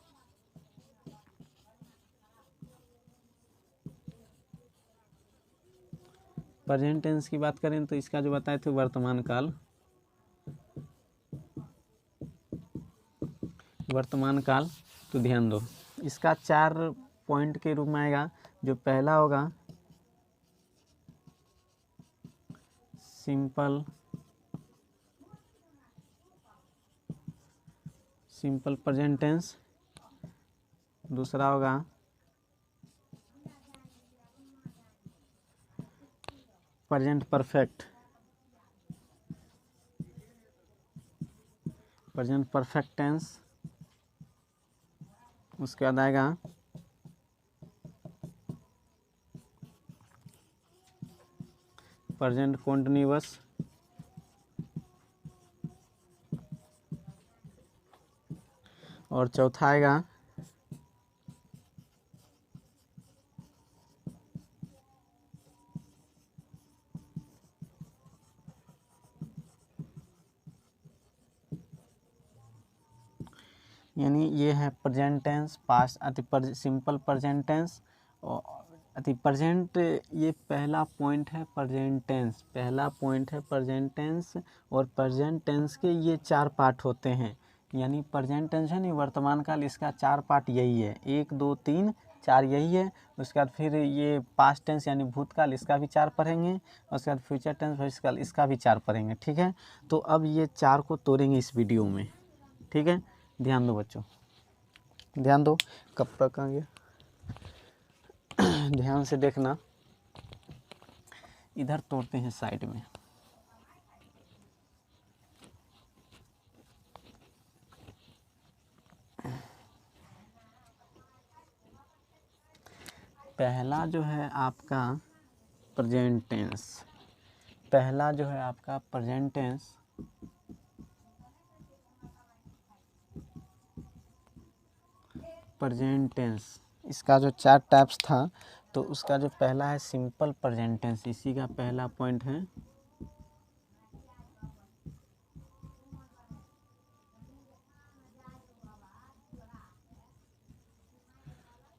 प्रेजेंट टेंस की बात करें तो इसका जो बताए थे वर्तमान काल। तो ध्यान दो, इसका 4 पॉइंट के रूप में आएगा। जो पहला होगा सिंपल प्रेजेंट टेंस, दूसरा होगा present perfect, present perfect tense, उसके बाद आएगा प्रेजेंट कॉन्टिन्यूअस, और चौथा आएगा यानी ये है present tense, past simple present tense और प्रेजेंट, ये पहला पॉइंट है प्रेजेंट टेंस, पहला पॉइंट है प्रेजेंट टेंस। और प्रेजेंट टेंस के ये 4 पार्ट होते हैं, यानी प्रेजेंट टेंस है नहीं वर्तमान काल, इसका 4 पार्ट यही है, 1 2 3 4 यही है। उसके बाद फिर ये पास्ट टेंस यानी भूतकाल, इसका भी 4 पढ़ेंगे। उसके बाद फ्यूचर टेंस भविष्यकाल, इसका भी 4 पढ़ेंगे। ठीक है, तो अब ये 4 को तोड़ेंगे इस वीडियो में। ठीक है, ध्यान दो बच्चों, ध्यान दो, कब तक आएंगे ध्यान से देखना। इधर तोड़ते हैं साइड में। पहला जो है आपका प्रेजेंट टेंस, पहला जो है आपका प्रेजेंट टेंस, प्रेजेंट टेंस, इसका जो 4 टाइप्स था, तो उसका जो पहला है सिंपल प्रेजेंट टेंस, इसी का पहला पॉइंट है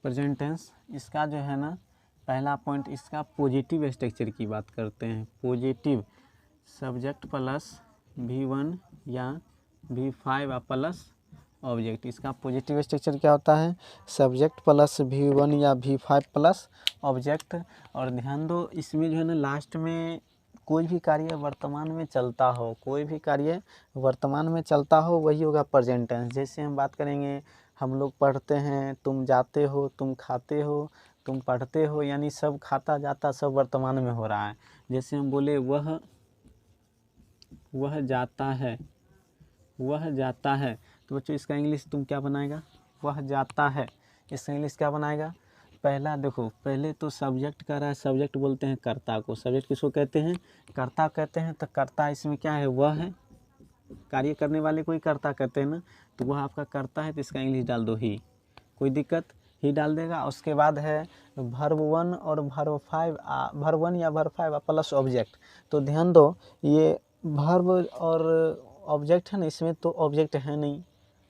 प्रेजेंट टेंस। इसका जो है ना पहला पॉइंट, इसका पॉजिटिव स्ट्रक्चर की बात करते हैं। पॉजिटिव, सब्जेक्ट प्लस V1 या V5 प्लस ऑब्जेक्ट, इसका पॉजिटिव स्ट्रक्चर क्या होता है, सब्जेक्ट प्लस V1 या V5 प्लस ऑब्जेक्ट। और ध्यान दो, इसमें जो है ना लास्ट में कोई भी कार्य वर्तमान में चलता हो, कोई भी कार्य वर्तमान में चलता हो, वही होगा प्रेजेंट टेंस। जैसे हम बात करेंगे, हम लोग पढ़ते हैं, तुम जाते हो, तुम खाते हो, तुम पढ़ते हो, यानी सब खाता जाता सब वर्तमान में हो रहा है। जैसे हम बोले वह जाता है, वह जाता है, तो बच्चों इसका इंग्लिश तुम क्या बनाएगा, वह जाता है, इसका इंग्लिश क्या बनाएगा। पहला देखो, पहले तो सब्जेक्ट कर रहा है, सब्जेक्ट बोलते हैं कर्ता को, सब्जेक्ट किसको कहते हैं, कर्ता कहते हैं। तो कर्ता इसमें क्या है, वह है, कार्य करने वाले को ही कर्ता कहते हैं ना, तो वह आपका कर्ता है, तो इसका इंग्लिश डाल दो ही, कोई दिक्कत, ही डाल देगा। उसके बाद है वर्ब 1 और वर्ब 5, वर्ब 1 या वर्ब 5 प्लस ऑब्जेक्ट। तो ध्यान दो, ये वर्ब और ऑब्जेक्ट है ना, इसमें तो ऑब्जेक्ट है नहीं,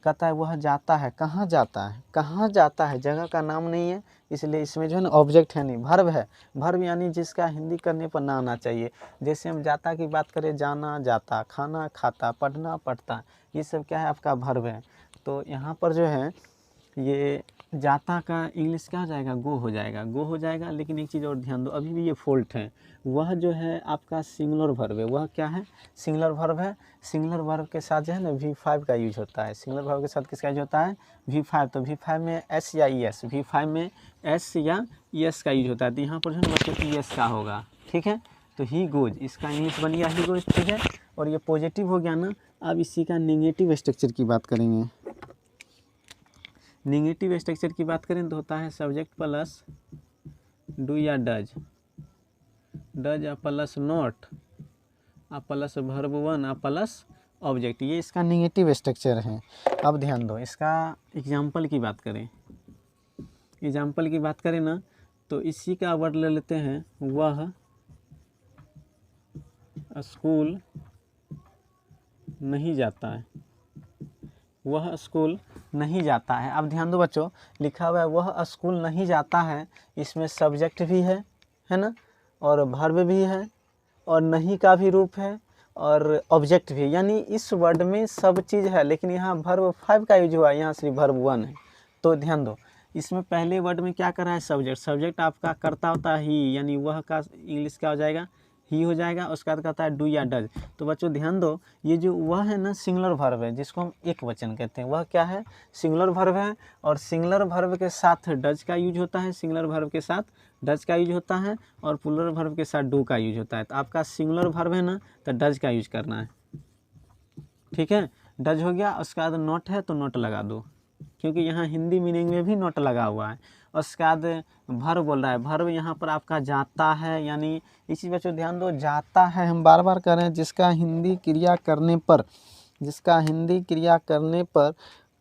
कहता है वह जाता है, कहाँ जाता है, कहाँ जाता है, जगह का नाम नहीं है, इसलिए इसमें जो है ना ऑब्जेक्ट है नहीं, वर्ब है। वर्ब यानी जिसका हिंदी करने पर ना आना चाहिए। जैसे हम जाता की बात करें, जाना जाता, खाना खाता, पढ़ना पढ़ता, ये सब क्या है आपका वर्ब है। तो यहाँ पर जो है ये जाता का इंग्लिश क्या हो जाएगा, गो हो जाएगा, गो हो जाएगा। लेकिन एक चीज़ और ध्यान दो, अभी भी ये फॉल्ट है, वह जो है आपका सिंगुलर वर्ब है, वह क्या है, सिंगुलर वर्ब है। सिंगुलर वर्ब के साथ जो है ना V5 का यूज होता है, सिंगुलर वर्ब के साथ किसका यूज होता है, V5। तो V5 में S या ES, V5 में S या ES का यूज होता है। तो यहाँ पर जो है बच्चों ES का होगा। ठीक है, तो ही गोज, इसका इंग्लिश बन गया ही गोज। ठीक है, और ये पॉजिटिव हो गया ना। अब इसी का नेगेटिव स्ट्रक्चर की बात करेंगे। नेगेटिव स्ट्रक्चर की बात करें तो होता है सब्जेक्ट प्लस डू या does, does plus not plus verb 1 plus object, ये इसका नेगेटिव स्ट्रक्चर है। अब ध्यान दो, इसका एग्जाम्पल की बात करें, एग्जाम्पल की बात करें ना, तो इसी का वर्ड ले लेते हैं, वह स्कूल नहीं जाता है, वह स्कूल नहीं जाता है। अब ध्यान दो बच्चों, लिखा हुआ है वह स्कूल नहीं जाता है, इसमें सब्जेक्ट भी है ना, और वर्ब भी है, और नहीं का भी रूप है, और ऑब्जेक्ट भी, यानी इस वर्ड में सब चीज़ है। लेकिन यहाँ वर्ब 5 का यूज हुआ है, यहाँ सिर्फ वर्ब 1 है। तो ध्यान दो, इसमें पहले वर्ड में क्या कर रहा है, सब्जेक्ट, सब्जेक्ट आपका कर्ता होता ही, यानी वह का इंग्लिश क्या हो जाएगा, ही हो जाएगा। उसके बाद कहता है डू या डज। तो बच्चों ध्यान दो, ये जो वह है ना सिंगुलर वर्ब है जिसको हम एक वचन कहते हैं, वह क्या है, सिंगुलर वर्ब है। और सिंगुलर वर्ब के साथ डज का यूज होता है, सिंगुलर वर्ब के साथ डज का यूज होता है, और प्लूरल वर्ब के साथ डू का यूज होता है। तो आपका सिंगुलर वर्ब है ना, तो डज का यूज करना है, ठीक है। डज हो गया। उसके बाद नॉट है तो नॉट लगा दो, क्योंकि यहाँ हिंदी मीनिंग में भी नॉट लगा हुआ है। उसके बाद भर्ब बोल रहा है, भर्ब यहाँ पर आपका जाता है, यानी इसी बच्चों ध्यान दो, जाता है हम बार बार कर रहे हैं, जिसका हिंदी क्रिया करने पर, जिसका हिंदी क्रिया करने पर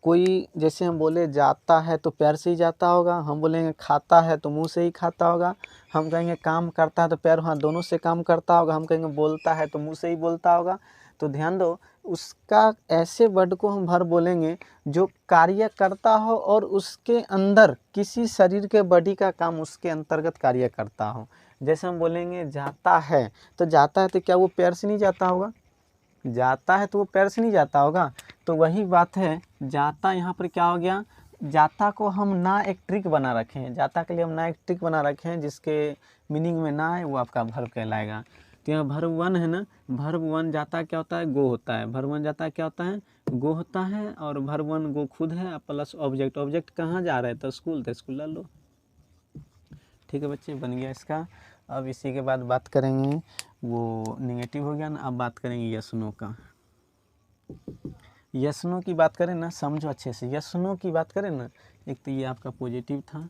कोई, जैसे हम बोले जाता है तो पैर से ही जाता होगा, हम बोलेंगे खाता है तो मुंह से ही खाता होगा, हम कहेंगे काम करता है तो पैर हाथ दोनों से काम करता होगा, हम कहेंगे बोलता है तो मुंह से ही बोलता होगा। तो ध्यान दो, उसका ऐसे वर्ड को हम भर बोलेंगे जो कार्य करता हो और उसके अंदर किसी शरीर के बॉडी का काम उसके अंतर्गत कार्य करता हो। जैसे हम बोलेंगे जाता है, तो जाता है तो क्या वो पैर से नहीं जाता होगा, जाता है तो वो पैर से नहीं जाता होगा। तो वही बात है, जाता यहाँ पर क्या हो गया, जाता को हम ना एक ट्रिक बना रखे हैं, जाता के लिए हम ना एक ट्रिक बना रखे हैं जिसके मीनिंग में ना है, वो आपका भर्ब कहलाएगा। तो यहाँ भर्ब वन है ना, भर्ब वन जाता क्या होता है, गो होता है, भर्ब वन जाता क्या होता है, गो होता है। और भर्ब वन गो खुद है प्लस ऑब्जेक्ट, ऑब्जेक्ट कहाँ जा रहे थे, स्कूल थे, स्कूल ला लो, ठीक है बच्चे, बन गया इसका। अब इसी के बाद बात करेंगे, वो निगेटिव हो गया ना, अब बात करेंगे यस नो का। यस नो की बात करें ना, समझो अच्छे से, यस नो की बात करें ना, एक तो ये आपका पॉजिटिव था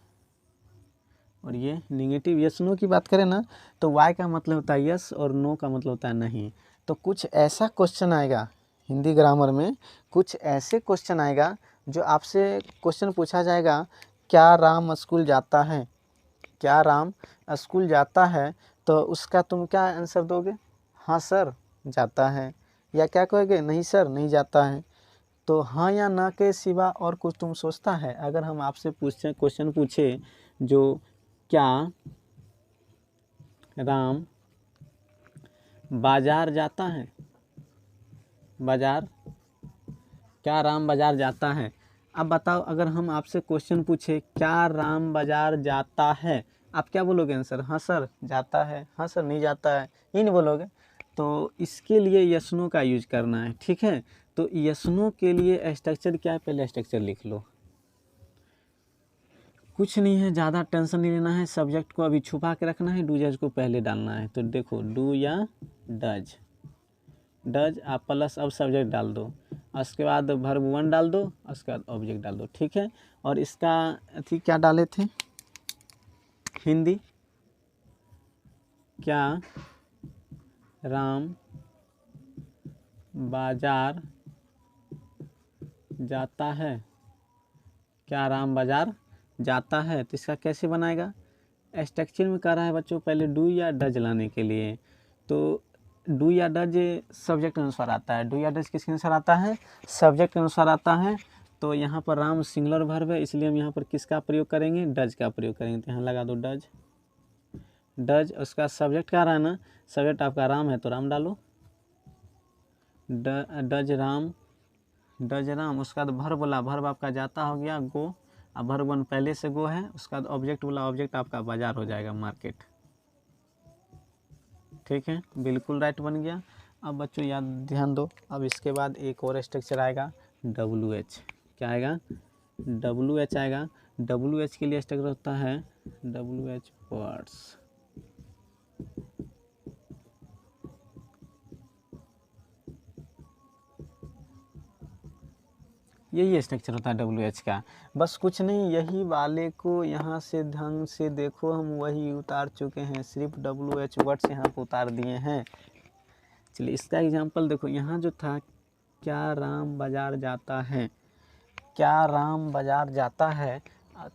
और ये निगेटिव। यस नो की बात करें ना, तो वाई का मतलब होता है यस और नो का मतलब होता है नहीं। तो कुछ ऐसा क्वेश्चन आएगा हिंदी ग्रामर में, कुछ ऐसे क्वेश्चन आएगा जो आपसे क्वेश्चन पूछा जाएगा, क्या राम स्कूल जाता है, क्या राम स्कूल जाता है, तो उसका तुम क्या आंसर दोगे, हाँ सर जाता है, या क्या कहोगे, नहीं सर नहीं जाता है। तो हाँ या ना के सिवा और कुछ तुम सोचता है। अगर हम आपसे पूछे, क्वेश्चन पूछे जो क्या राम बाजार जाता है, बाजार, क्या राम बाजार जाता है। अब बताओ, अगर हम आपसे क्वेश्चन पूछे क्या राम बाजार जाता है, आप क्या बोलोगे आंसर, हाँ सर जाता है, हाँ सर नहीं जाता है, ये नहीं बोलोगे। तो इसके लिए यस-नो का यूज करना है, ठीक है। तो यस-नो के लिए स्ट्रक्चर क्या है, पहले स्ट्रक्चर लिख लो, कुछ नहीं है, ज़्यादा टेंशन नहीं लेना है, सब्जेक्ट को अभी छुपा के रखना है, डू जज को पहले डालना है। तो देखो डू या डज, डज आप प्लस अब सब्जेक्ट डाल दो, उसके बाद वर्ब वन डाल दो, उसके बाद ऑब्जेक्ट डाल दो, ठीक है। और इसका अथी क्या डाले थे, हिंदी, क्या राम बाजार जाता है, क्या राम बाजार जाता है। तो इसका कैसे बनाएगा, स्ट्रक्चर में कह रहा है बच्चों पहले डू या डज लाने के लिए। तो डू या डज सब्जेक्ट अनुसार आता है, डू या डज किसके अनुसार आता है, सब्जेक्ट के अनुसार आता है। तो यहाँ पर राम सिंगुलर वर्ब है, इसलिए हम यहाँ पर किसका प्रयोग करेंगे, डज का प्रयोग करेंगे। तो यहाँ लगा दो डज, डज। उसका सब्जेक्ट क्या रहा है ना, सब्जेक्ट आपका राम है तो राम डालो, डज राम, डज राम। उसका बाद भर्ब बोला, भर्ब आपका जाता हो गया गो, अब भर्ब वन पहले से गो है, उसका बाद ऑब्जेक्ट बोला, ऑब्जेक्ट आपका बाजार हो जाएगा मार्केट, ठीक है, बिल्कुल राइट बन गया। अब बच्चों याद ध्यान दो, अब इसके बाद एक और स्ट्रक्चर आएगा डब्ल्यू एच, क्या आएगा, डब्ल्यू एच आएगा। डब्ल्यू एच के लिए स्ट्रक्चर होता है डब्ल्यू एच वर्ड्स, यही स्ट्रक्चर होता है डब्ल्यू एच का। बस कुछ नहीं, यही वाले को यहाँ से ढंग से देखो, हम वही उतार चुके हैं, सिर्फ डब्ल्यू एच वर्ड्स यहाँ पर उतार दिए हैं। चलिए इसका एग्जांपल देखो, यहाँ जो था क्या राम बाजार जाता है, क्या राम बाजार जाता है,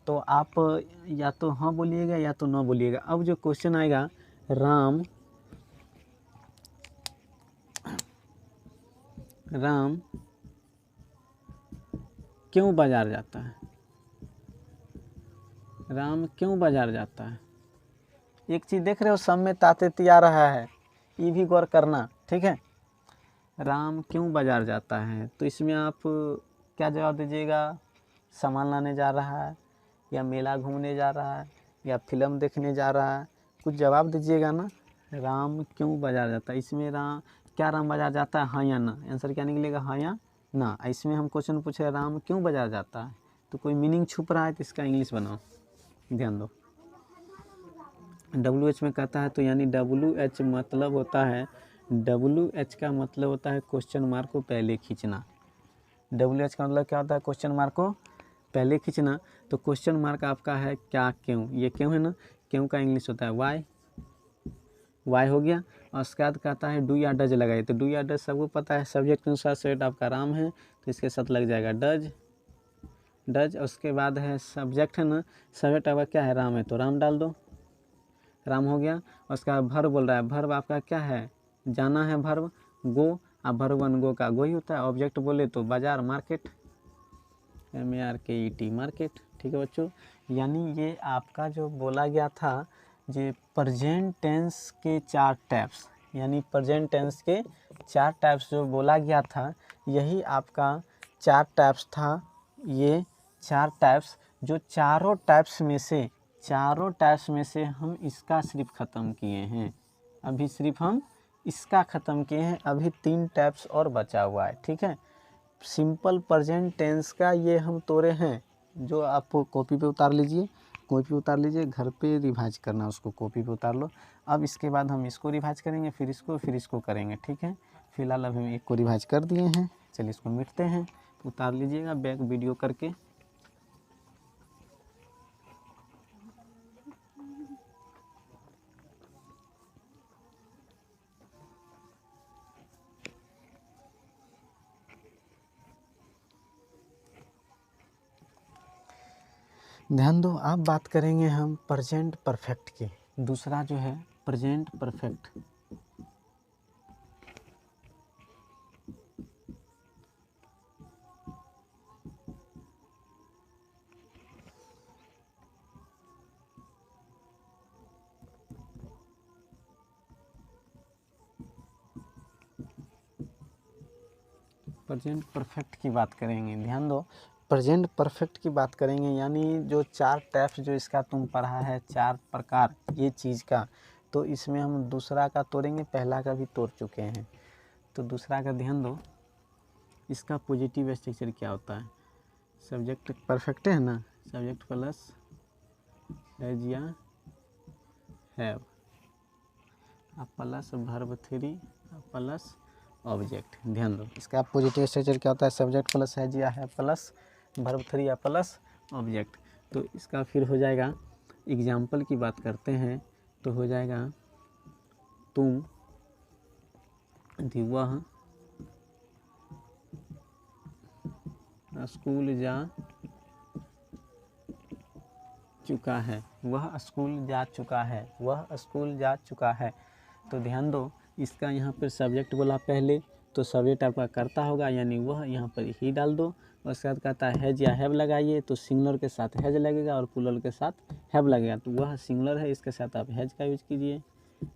तो आप या तो हाँ बोलिएगा या तो ना बोलिएगा। अब जो क्वेश्चन आएगा, राम, राम क्यों बाजार जाता है, राम क्यों बाजार जाता है। एक चीज़ देख रहे हो, सब में ताते आ रहा है, ये भी गौर करना, ठीक है। राम क्यों बाजार जाता है, तो इसमें आप क्या जवाब दीजिएगा, सामान लाने जा रहा है, या मेला घूमने जा रहा है, या फिल्म देखने जा रहा है, कुछ जवाब दीजिएगा ना। राम क्यों बाजार जाता है, इसमें राम क्या राम बाजार जाता है, हाँ या ना, आंसर क्या निकलेगा, हाँ या ना। इसमें हम क्वेश्चन पूछे राम क्यों बाजार जाता है, तो कोई मीनिंग छुप रहा है तो इसका इंग्लिश बनाओ, ध्यान दो। WH में कहता है तो यानी WH मतलब होता है, WH का मतलब होता है क्वेश्चन मार्क को पहले खींचना। WH का मतलब क्या होता है, क्वेश्चन मार्क को पहले खींचना। तो क्वेश्चन मार्क आपका है क्या, क्यों, ये क्यों है ना, क्यों का इंग्लिश होता है वाई, वाई हो गया। और उसके बाद कहता है डू या डज लगाइए, तो डू या डज सबको पता है, सब्जेक्ट के अनुसार सेट आपका राम है तो इसके साथ लग जाएगा डज, डज। उसके बाद है सब्जेक्ट है ना, सब्जेक्ट आपका क्या है, राम है तो राम डाल दो, राम हो गया। उसका भर्ब बोल रहा है, भर्ब आपका क्या है, जाना है, भर्ब गो, अब भर्ब वन गो का गो ही होता है। ऑब्जेक्ट बोले तो बाजार, मार्केट, MARKET, मार्केट, ठीक है बच्चों। यानी ये आपका जो बोला गया था, ये प्रेजेंट टेंस के 4 टाइप्स, यानी प्रेजेंट टेंस के 4 टाइप्स जो बोला गया था, यही आपका 4 टाइप्स था। ये 4 टाइप्स, जो चारों टाइप्स में से हम इसका सिर्फ ख़त्म किए हैं, अभी सिर्फ हम इसका ख़त्म किए हैं, अभी 3 टाइप्स और बचा हुआ है, ठीक है। सिंपल प्रेजेंट टेंस का ये हम तोड़े हैं, जो आप कॉपी पे उतार लीजिए, कॉपी उतार लीजिए, घर पे रिवाइज करना, उसको कॉपी पे उतार लो। अब इसके बाद हम इसको रिवाइज करेंगे, फिर इसको करेंगे, ठीक है। फिलहाल अब हम एक को रिवाइज कर दिए हैं, चलिए इसको मिटते हैं, उतार लीजिएगा बैक वीडियो करके। ध्यान दो, अब बात करेंगे हम प्रेजेंट परफेक्ट की। दूसरा जो है प्रेजेंट परफेक्ट, प्रेजेंट परफेक्ट की बात करेंगे। ध्यान दो, प्रेजेंट परफेक्ट की बात करेंगे, यानी जो 4 टाइप्स जो इसका तुम पढ़ा है, 4 प्रकार ये चीज़ का, तो इसमें हम दूसरा का तोड़ेंगे, पहला का भी तोड़ चुके हैं। तो दूसरा का ध्यान दो, इसका पॉजिटिव स्ट्रक्चर क्या होता है, सब्जेक्ट परफेक्ट है ना, सब्जेक्ट प्लस हैज या have, plus verb 3 plus object. ध्यान दो, इसका पॉजिटिव स्ट्रक्चर क्या होता है, सब्जेक्ट प्लस हैज या है प्लस वर्ब 3 या प्लस ऑब्जेक्ट। तो इसका फिर हो जाएगा, एग्जाम्पल की बात करते हैं तो हो जाएगा तुम वह स्कूल जा चुका है, वह स्कूल जा चुका है, वह स्कूल जा चुका है। तो ध्यान दो, इसका यहाँ पर सब्जेक्ट बोला पहले, तो सब्जेक्ट आपका करता होगा, यानी वह यहाँ पर ही डाल दो। उसके बाद कहता है हैज या हैव लगाइए, तो सिंगुलर के साथ हैज लगेगा और प्लूरल के साथ हैव लगेगा, तो वह सिंगुलर है, इसके साथ आप हैज का यूज कीजिए,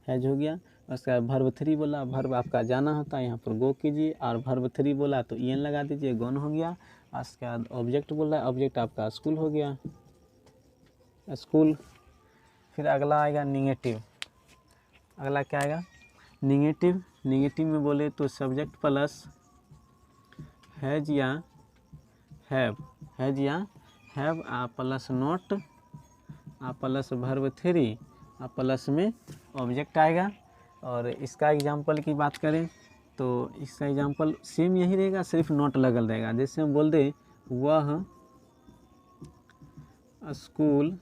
हैज हो गया। उसके बाद वर्ब 3 बोला, वर्ब आपका जाना होता है, यहाँ पर गो कीजिए, और वर्ब 3 बोला तो ईएन लगा दीजिए, गॉन हो गया। उसके बाद ऑब्जेक्ट बोल रहा है, ऑब्जेक्ट आपका स्कूल हो गया, स्कूल। फिर अगला आएगा निगेटिव, अगला क्या आएगा, निगेटिव। निगेटिव में बोले तो सब्जेक्ट प्लस हैज या हैव, हैज या have plus not plus verb 3 plus में ऑब्जेक्ट आएगा। और इसका एग्जांपल की बात करें तो इसका एग्जांपल सेम यही रहेगा, सिर्फ नॉट लगल रहेगा। जैसे हम बोल दें वह स्कूल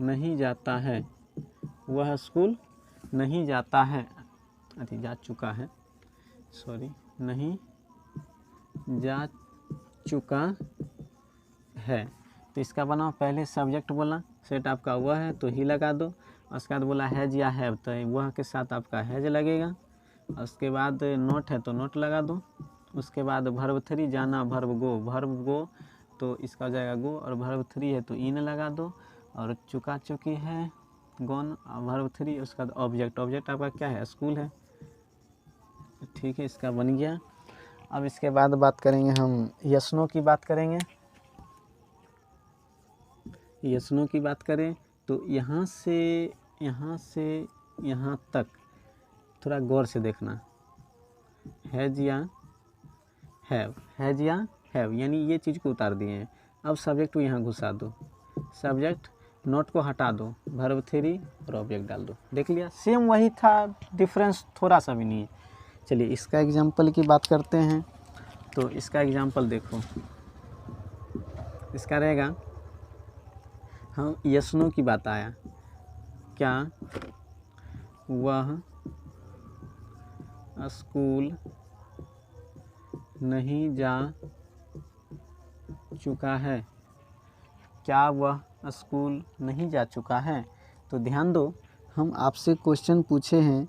नहीं जाता है, वह स्कूल नहीं जाता है, अरे जा चुका है, सॉरी, नहीं जा चुका है। तो इसका बनाओ, पहले सब्जेक्ट बोला, सेट आपका वह है तो ही लगा दो। उसके बाद बोला हैज या हैव, तो वह के साथ आपका हैज लगेगा। उसके बाद नोट है तो नोट लगा दो। उसके बाद वर्ब 3 जाना, वर्ब गो, तो इसका हो जाएगा गो, और वर्ब 3 है तो इन लगा दो, और चुका चुकी है गॉन, वर्ब 3। उसके बाद ऑब्जेक्ट, ऑब्जेक्ट आपका क्या है, स्कूल है, ठीक है, इसका बन गया। अब इसके बाद बात करेंगे हम यस-नो की बात करेंगे। यस-नो की बात करें तो यहाँ से यहाँ से यहाँ तक थोड़ा गौर से देखना, हैज या हैव, हैज या हैव, यानी ये चीज़ को उतार दिए हैं। अब सब्जेक्ट को यहाँ घुसा दो, सब्जेक्ट नोट को हटा दो, वर्ब 3 और ऑब्जेक्ट डाल दो। देख लिया, सेम वही था, डिफरेंस थोड़ा सा भी नहीं है। चलिए इसका एग्जाम्पल की बात करते हैं। तो इसका एग्जाम्पल देखो, इसका रहेगा, हम यस नो की बात आया, क्या वह स्कूल नहीं जा चुका है, क्या वह स्कूल नहीं जा चुका है। तो ध्यान दो, हम आपसे क्वेश्चन पूछे हैं,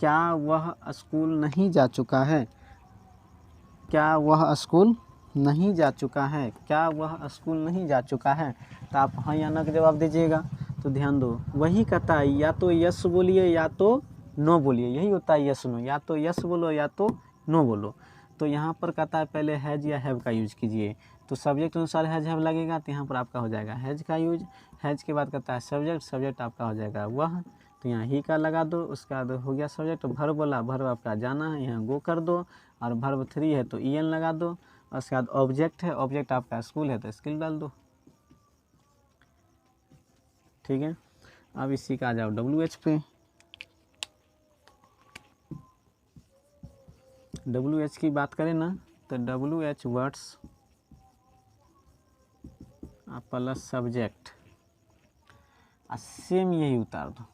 क्या वह स्कूल नहीं जा चुका है, क्या वह स्कूल नहीं जा चुका है, क्या वह स्कूल नहीं जा चुका है। तो आप हाँ या ना का जवाब दीजिएगा। तो ध्यान दो, वही कहता है, या तो यस बोलिए या तो नो बोलिए, यही होता है यस नो, या तो यस बोलो या तो नो बोलो। तो यहाँ पर कहता है पहले हैज या हैव का यूज कीजिए, तो सब्जेक्ट अनुसार हैज हैव लगेगा, तो यहाँ पर आपका हो जाएगा हैज का यूज। हैज के बाद कहता है सब्जेक्ट, सब्जेक्ट आपका हो जाएगा वह, तो यहाँ ही का लगा दो, उसका बाद हो गया सब्जेक्ट। भर्ब बोला, भर्ब आपका जाना है, यहाँ गो कर दो, और भर्ब 3 है तो ईएन लगा दो। उसके बाद ऑब्जेक्ट है, ऑब्जेक्ट आपका स्कूल है तो स्किल डाल दो। ठीक है, अब इसी का आ जाओ WH पे। WH की बात करें ना, तो WH words plus subject, same यही उतार दो।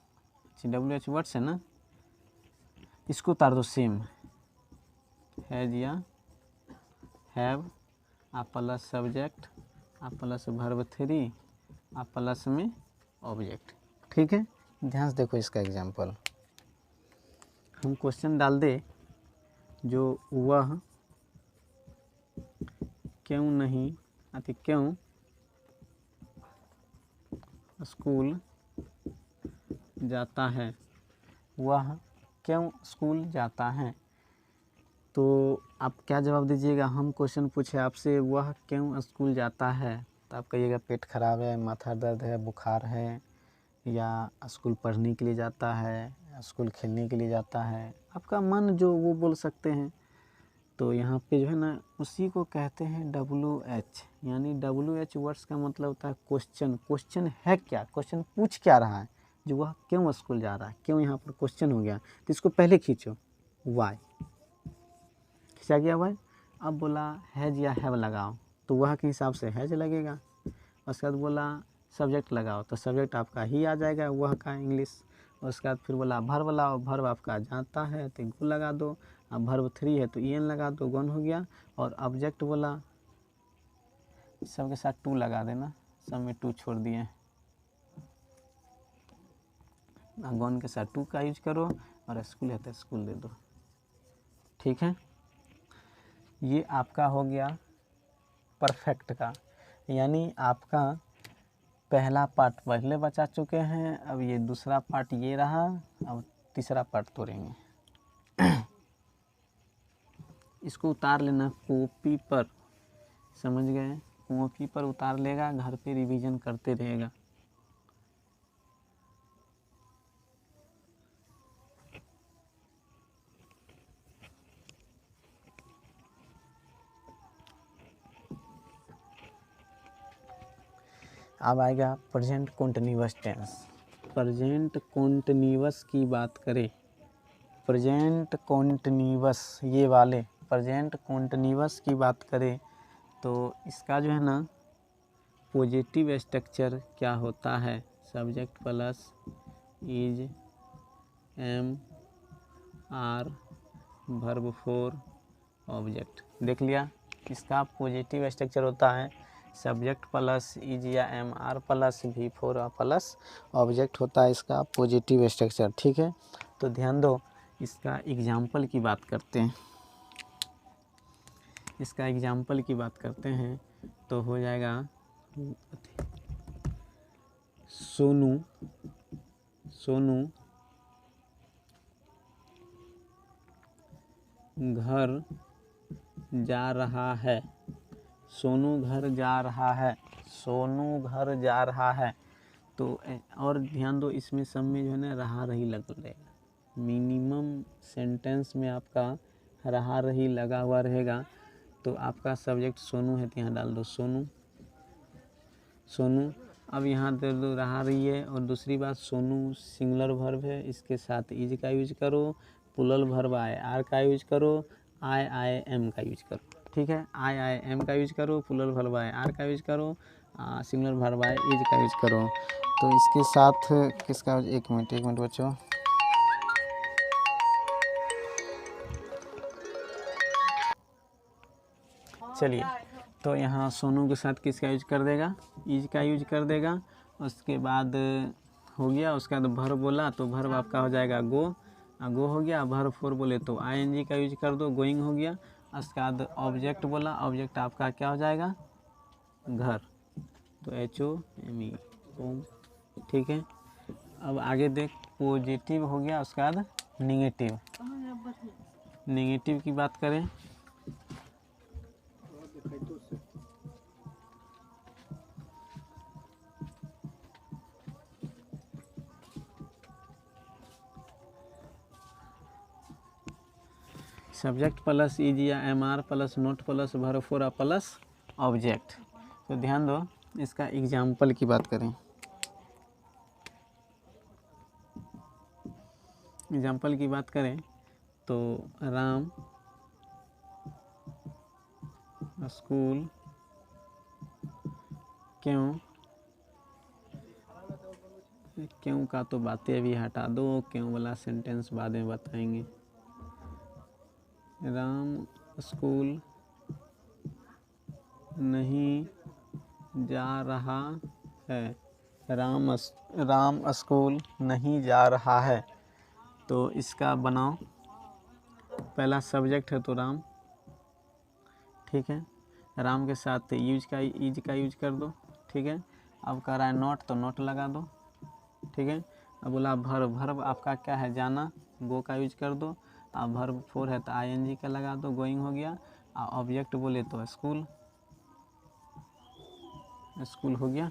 WH वर्ड्स है ना, इसको उतार दो सेम, हैज या have plus subject plus verb 3 plus में ऑब्जेक्ट। ठीक है, ध्यान से देखो इसका एग्जाम्पल, हम क्वेश्चन डाल दे, जो वह क्यों नहीं आती, क्यों स्कूल जाता है, वह क्यों स्कूल जाता है। तो आप क्या जवाब दीजिएगा, हम क्वेश्चन पूछे आपसे, वह क्यों स्कूल जाता है, तो आप कहिएगा पेट खराब है, माथा दर्द है, बुखार है, या स्कूल पढ़ने के लिए जाता है, स्कूल खेलने के लिए जाता है, आपका मन जो वो बोल सकते हैं। तो यहाँ पे जो है ना, उसी को कहते हैं WH, यानी WH वर्ड्स का मतलब होता है क्वेश्चन। क्वेश्चन है क्या, क्वेश्चन पूछ क्या रहा है, जो वह क्यों स्कूल जा रहा है, क्यों यहाँ पर क्वेश्चन हो गया, तो इसको पहले खींचो, वाई खींचा गया वाई। अब बोला हैज या हैव लगाओ, तो वह के हिसाब से हैज लगेगा। उसके बाद बोला सब्जेक्ट लगाओ, तो सब्जेक्ट आपका ही आ जाएगा, वह का इंग्लिश। उसके बाद फिर बोला भर्ब लाओ, भर्ब आपका जाता है तो गो लगा दो, अब भर्ब 3 है तो ईएन लगा दो, गॉन हो गया। और ऑब्जेक्ट बोला, सबके साथ 2 लगा देना, सब में 2 छोड़ दिए, गॉन के साथ 2 का यूज करो, और स्कूल है तो स्कूल दे दो। ठीक है, ये आपका हो गया परफेक्ट का, यानी आपका पहला पार्ट पहले बचा चुके हैं, अब ये दूसरा पार्ट ये रहा, अब तीसरा पार्ट तोड़ेंगे। इसको उतार लेना कॉपी पर, समझ गए, कॉपी पर उतार लेगा, घर पे रिवीजन करते रहेगा। अब आएगा present continuous tense. Present continuous की बात करें, प्रेजेंट कॉन्टिन्यूअस, ये वाले प्रेजेंट कॉन्टिन्यूअस की बात करें, तो इसका जो है ना पॉजिटिव स्ट्रक्चर क्या होता है, subject plus is, am, are, verb 4, object. देख लिया, इसका पॉजिटिव स्ट्रक्चर होता है सब्जेक्ट प्लस इज या am, are plus V4 plus object होता है इसका पॉजिटिव स्ट्रक्चर। ठीक है, तो ध्यान दो, इसका एग्जाम्पल की बात करते हैं, इसका एग्जाम्पल की बात करते हैं, तो हो जाएगा सोनू, सोनू घर जा रहा है, सोनू घर जा रहा है, सोनू घर जा रहा है। तो और ध्यान दो, इसमें सब में जो है ना रहा रही लग रहेगा, मिनिमम सेंटेंस में आपका रहा रही लगा हुआ रहेगा। तो आपका सब्जेक्ट सोनू है तो यहाँ डाल दो सोनू, सोनू। अब यहाँ दे दो रहा रही है, और दूसरी बात सोनू सिंगुलर वर्ब है, इसके साथ इज का यूज करो, प्लूरल वर्ब आई आर का यूज करो, आई एम का यूज करो, ठीक है। आई एम का यूज करो, प्लूरल वर्ब आई आर का यूज करो, सिंगुलर वर्ब आई इज का यूज करो। तो इसके साथ किसका, एक मिनट बच्चों, चलिए। तो यहाँ सोनू के साथ किसका यूज कर देगा, इज का यूज कर देगा। उसके बाद हो गया, उसके बाद वर्ब बोला तो वर्ब आपका हो जाएगा गो, गो हो गया। वर्ब फोर बोले तो आईएनजी का यूज कर दो, गोइंग हो गया। उसके बाद ऑब्जेक्ट बोला, ऑब्जेक्ट आपका क्या हो जाएगा, घर, तो HOME, होम, ठीक है। अब आगे देख, पॉजिटिव हो गया, उसके बाद निगेटिव, निगेटिव की बात करें सब्जेक्ट प्लस इज या MR plus note plus verb four plus object. तो ध्यान दो, इसका एग्जाम्पल की बात करें, एग्जाम्पल की बात करें तो राम स्कूल क्यों, क्यों का तो बातें अभी हटा दो, क्यों वाला सेंटेंस बाद में बताएंगे। राम स्कूल नहीं जा रहा है, राम स्कूल नहीं जा रहा है। तो इसका बनाओ, पहला सब्जेक्ट है तो राम, ठीक है, राम के साथ यूज का इज का यूज कर दो, ठीक है। अब कह रहा है नोट तो नोट लगा दो, ठीक है। अब बोला वर्ब, वर्ब आपका क्या है, जाना, गो का यूज कर दो। अब वर्ब फोर है तो ING का लगा दो, गोइंग हो गया। ऑब्जेक्ट बोले तो स्कूल, स्कूल हो गया।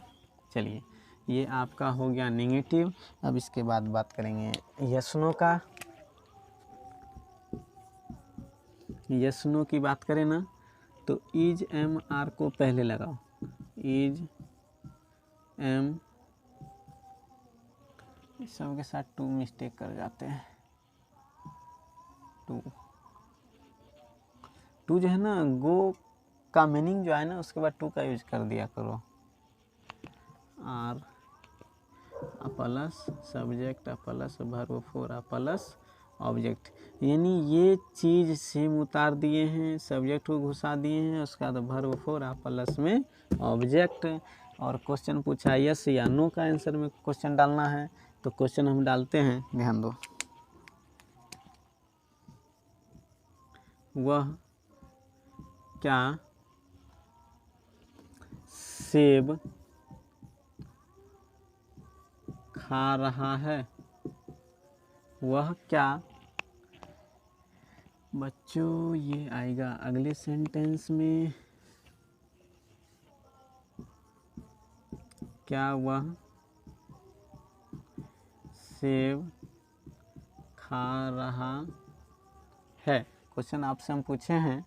चलिए, ये आपका हो गया नेगेटिव। अब इसके बाद बात करेंगे यस नो का। यस नो की बात करें ना तो इज MR को पहले लगाओ, इज एम, सबके साथ टू मिस्टेक कर जाते हैं, टू जो है ना, गो का मीनिंग जो है ना उसके बाद टू का यूज कर दिया करो। Are plus subject plus verb four plus object, यानी ये चीज़ सेम उतार दिए हैं, सब्जेक्ट को घुसा दिए हैं, उसके बाद वर्ब फोर प्लस में ऑब्जेक्ट। और क्वेश्चन पूछा यस या नो का आंसर में क्वेश्चन डालना है, तो क्वेश्चन हम डालते हैं, ध्यान दो। वह क्या सेब खा रहा है, वह क्या, बच्चों ये आएगा अगले सेंटेंस में, क्या वह सेब खा रहा है। क्वेश्चन आपसे हम पूछे हैं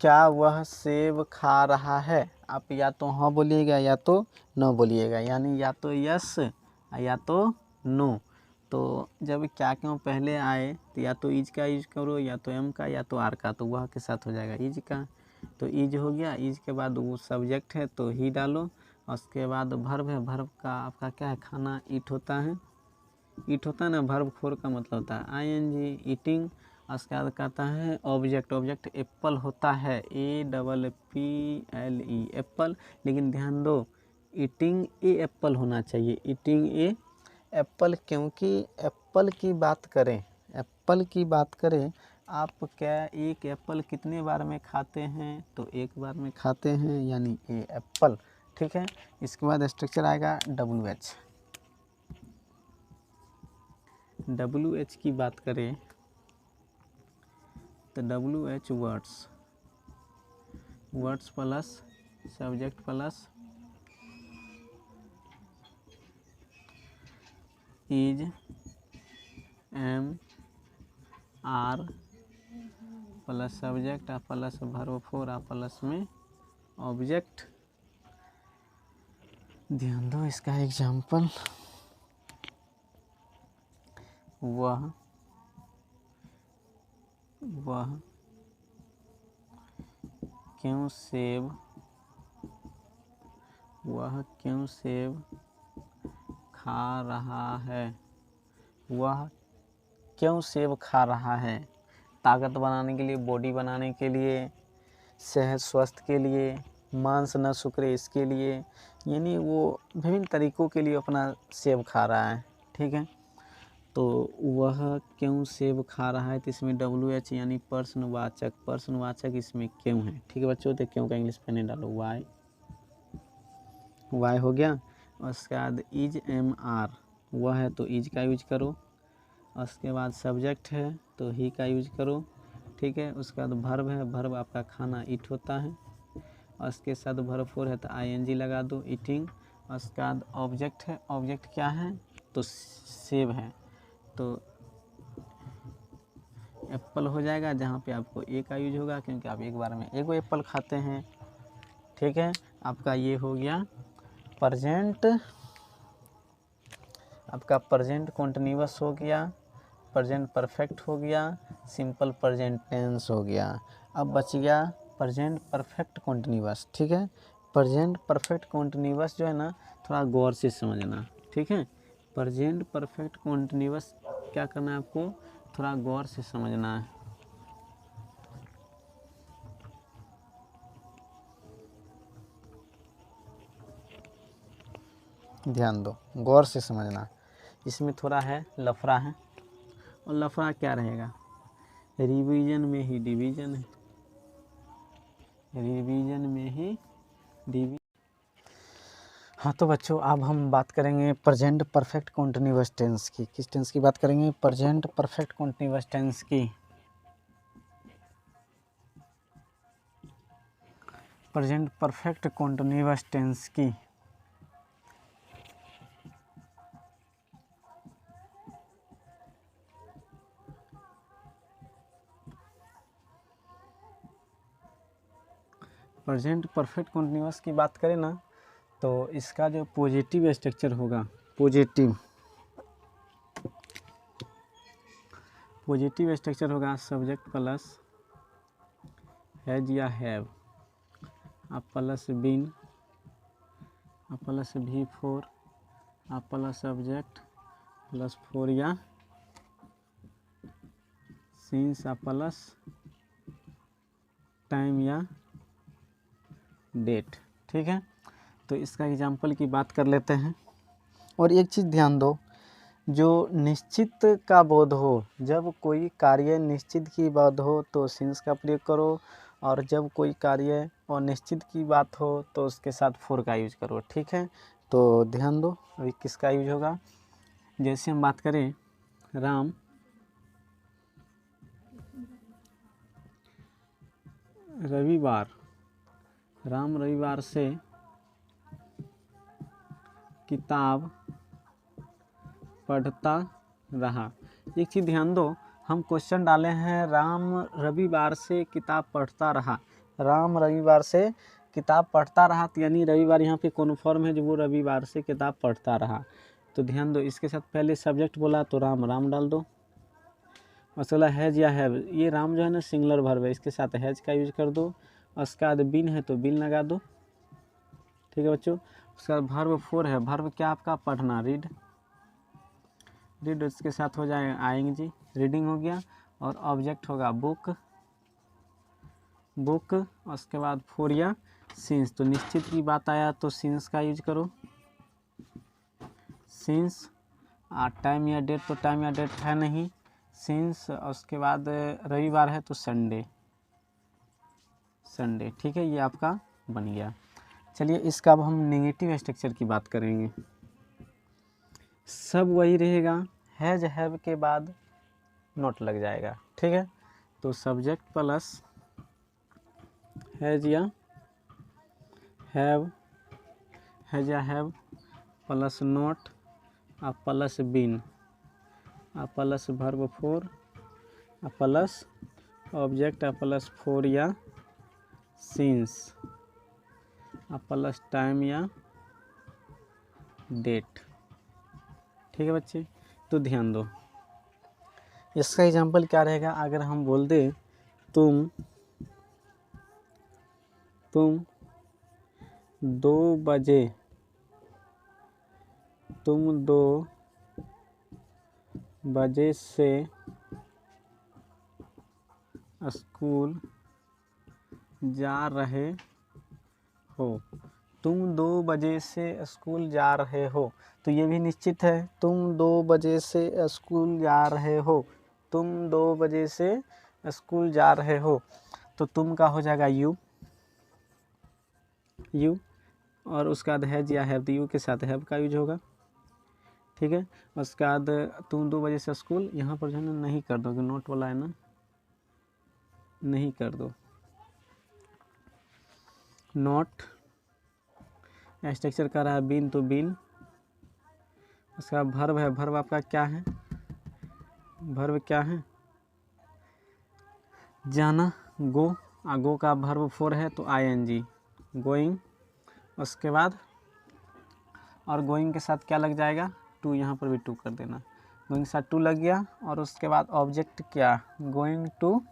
क्या वह सेब खा रहा है, आप या तो हाँ बोलिएगा या तो नो बोलिएगा, यानी या तो यस या तो नो। तो जब क्या क्यों पहले आए तो या तो इज का यूज करो, या तो एम का, या तो आर का, तो वह के साथ हो जाएगा इज का। तो इज हो गया, इज के बाद वो सब्जेक्ट है तो ही डालो। उसके बाद वर्ब है, वर्ब का आपका क्या है, खाना, ईट होता है, ईट होता है ना, वर्ब फोर का मतलब होता है ING, ईटिंग। उसके बाद कहता है ऑब्जेक्ट, ऑब्जेक्ट एप्पल होता है, APPLE एप्पल, लेकिन ध्यान दो ईटिंग ए एप्पल होना चाहिए, ईटिंग ए एप्पल, क्योंकि एप्पल की बात करें, एप्पल की बात करें, आप क्या एक एप्पल कितने बार में खाते हैं, तो एक बार में खाते हैं, यानी ए एप्पल, ठीक है। इसके बाद स्ट्रक्चर आएगा WH। WH की बात करें तो WH words, words plus subject plus is am are plus subject uh plus verb four uh plus में ऑब्जेक्ट। ध्यान दो इसका एग्जाम्पल, वह क्यों सेब खा रहा है। वह क्यों सेब खा रहा है। ताकत बनाने के लिए, बॉडी बनाने के लिए, सेहत स्वस्थ के लिए, मांस न सुकड़े इसके लिए, यानी वो विभिन्न तरीकों के लिए अपना सेब खा रहा है। ठीक है, तो वह क्यों सेब खा रहा है, तो इसमें WH यानी प्रश्नवाचक इसमें क्यों है। ठीक है बच्चों, तो क्यों का इंग्लिश पहले डालो वाई हो गया। उसके बाद इज एम आर, वह है तो इज का यूज करो। उसके बाद सब्जेक्ट है तो ही का यूज करो। ठीक है, उसके बाद वर्ब है, वर्ब आपका खाना ईट होता है। उसके साथ वर्ब फोर है तो ING लगा दो, ईटिंग। उसके बाद ऑब्जेक्ट है, ऑब्जेक्ट क्या है तो सेब है, तो एप्पल हो जाएगा, जहाँ पे आपको ए का यूज होगा क्योंकि आप एक बार में एक एप्पल खाते हैं। ठीक है, आपका ये हो गया प्रेजेंट, आपका प्रेजेंट कॉन्टिन्यूअस हो गया, प्रेजेंट परफेक्ट हो गया, सिंपल प्रेजेंट टेंस हो गया। अब बच गया प्रेजेंट परफेक्ट कॉन्टिन्यूअस। ठीक है, प्रेजेंट परफेक्ट कॉन्टिन्यूअस जो है ना, थोड़ा गौर से समझना। ठीक है, प्रेजेंट परफेक्ट कॉन्टिन्यूअस क्या करना है आपको, थोड़ा गौर से समझना है। ध्यान दो, गौर से समझना। इसमें थोड़ा है लफड़ा है, और लफड़ा क्या रहेगा, रिवीजन में ही डिवीजन है, रिवीजन में ही डिवीजन। हाँ तो बच्चों अब हम बात करेंगे प्रेजेंट परफेक्ट कॉन्टिन्यूअस टेंस की। किस टेंस की बात करेंगे, प्रेजेंट परफेक्ट कॉन्टिन्यूअस टेंस की। प्रेजेंट परफेक्ट कॉन्टिन्यूअस टेंस की। प्रेजेंट परफेक्ट कॉन्टिन्यूअस की बात करें ना, तो इसका जो पॉजिटिव स्ट्रक्चर होगा, पॉजिटिव स्ट्रक्चर होगा सब्जेक्ट प्लस हैज या हैव, आप प्लस बीन, आप प्लस V4, आप प्लस सब्जेक्ट प्लस फोर या सिंस, आप प्लस टाइम या डेट। ठीक है, तो इसका एग्जाम्पल की बात कर लेते हैं। और एक चीज़ ध्यान दो, जो निश्चित का बोध हो, जब कोई कार्य निश्चित की बात हो तो सिंस का प्रयोग करो, और जब कोई कार्य अनिश्चित की बात हो तो उसके साथ फोर का यूज करो। ठीक है, तो ध्यान दो अभी किसका यूज होगा। जैसे हम बात करें राम रविवार से किताब पढ़ता रहा। एक चीज़ ध्यान दो, हम क्वेश्चन डाले हैं राम रविवार से किताब पढ़ता रहा। राम रविवार से किताब पढ़ता रहा, तो यानी रविवार यहाँ पे कन्फर्म है जो वो रविवार से किताब पढ़ता रहा। तो ध्यान दो, इसके साथ पहले सब्जेक्ट बोला तो राम डाल दो। मसला हैज या हैव, ये राम जो है ना सिंगुलर वर्ब है, इसके साथ हैज का यूज कर दो। उसके बाद बिन है तो बिन लगा दो। ठीक है बच्चों, उसके बाद वर्ब फोर है, वर्ब क्या आपका पढ़ना, रीड, इसके साथ हो जाएगा ING, रीडिंग हो गया। और ऑब्जेक्ट होगा बुक, उसके बाद फोर या सिंस, तो निश्चित की बात आया तो सिंस का यूज करो, सिंस। टाइम या डेट, तो टाइम या डेट है नहीं, सिंस। उसके बाद रविवार है तो संडे। ठीक है, ये आपका बन गया। चलिए इसका अब हम नेगेटिव स्ट्रक्चर की बात करेंगे। सब वही रहेगा, हैज हैव के बाद नोट लग जाएगा। ठीक है, तो सब्जेक्ट प्लस हैज या have plus not uh plus been, uh plus verb 4, uh plus object, uh plus 4 या सिंस, आ प्लस टाइम या डेट। ठीक है बच्चे, तो ध्यान दो इसका एग्जाम्पल क्या रहेगा। अगर हम बोल दे तुम 2 बजे, तुम 2 बजे से स्कूल जा रहे हो, तुम 2 बजे से स्कूल जा रहे हो, तो ये भी निश्चित है। तुम 2 बजे से स्कूल जा रहे हो, तुम 2 बजे से स्कूल जा रहे हो, तो तुम का हो जाएगा यू, और उसके बाद हैज या हैव, यू के साथ हैव का यूज होगा। ठीक है, उसके बाद तुम 2 बजे से स्कूल, यहाँ पर जो है ना नहीं कर दो, नोट वाला है ना, नहीं कर दो, नॉट। स्ट्रक्चर कर रहा है बीन, तो बीन। उसका भर्व है, भर्व आपका क्या है, भर्व क्या है, जाना, गो। गो का भर्व 4 है तो ING, गोइंग। उसके बाद और गोइंग के साथ क्या लग जाएगा, टू, यहाँ पर भी टू कर देना, गोइंग के साथ टू लग गया। और उसके बाद ऑब्जेक्ट क्या, गोइंग टू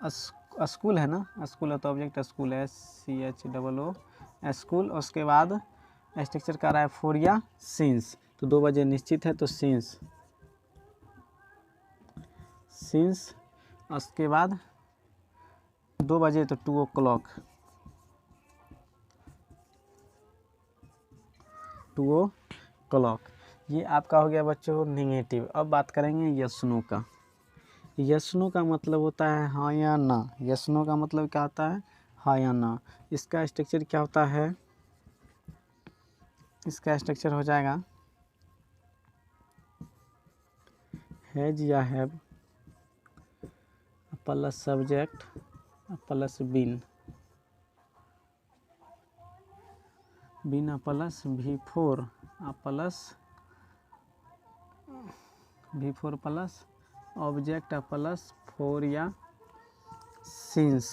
स्कूल है ना, स्कूल है तो ऑब्जेक्ट स्कूल है, SCHOO, स्कूल। उसके बाद स्ट्रक्चर कर रहा है 4 या सिंस, तो 2 बजे निश्चित है तो सिंस, सिंस। उसके बाद 2 बजे तो 2 o'clock, 2 o'clock। ये आपका हो गया बच्चों नेगेटिव। अब बात करेंगे यस नो का। यस नो का मतलब होता है हाँ या ना। यस नो का मतलब क्या होता है, हाँ या ना। इसका स्ट्रक्चर क्या होता है, इसका स्ट्रक्चर हो जाएगा हैज या have plus subject plus been, been plus V4 plus V4 plus object plus 4 या सिंस,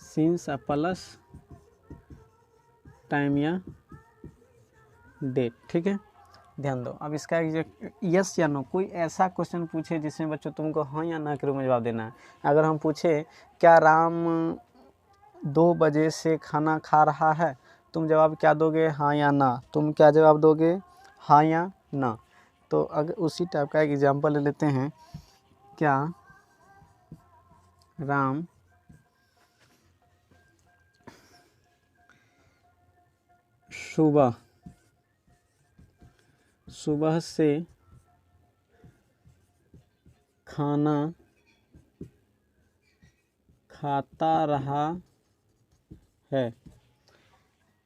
सिंस प्लस टाइम या डेट। ठीक है, ध्यान दो। अब इसका यस या नो, कोई ऐसा क्वेश्चन पूछे जिसमें बच्चों तुमको हाँ या ना के रूप में जवाब देना है। अगर हम पूछे क्या राम 2 बजे से खाना खा रहा है, तुम जवाब क्या दोगे, हाँ या ना। तुम क्या जवाब दोगे, हाँ या ना। तो अगर उसी टाइप का एक एग्जांपल ले लेते हैं, क्या राम सुबह से खाना खाता रहा है,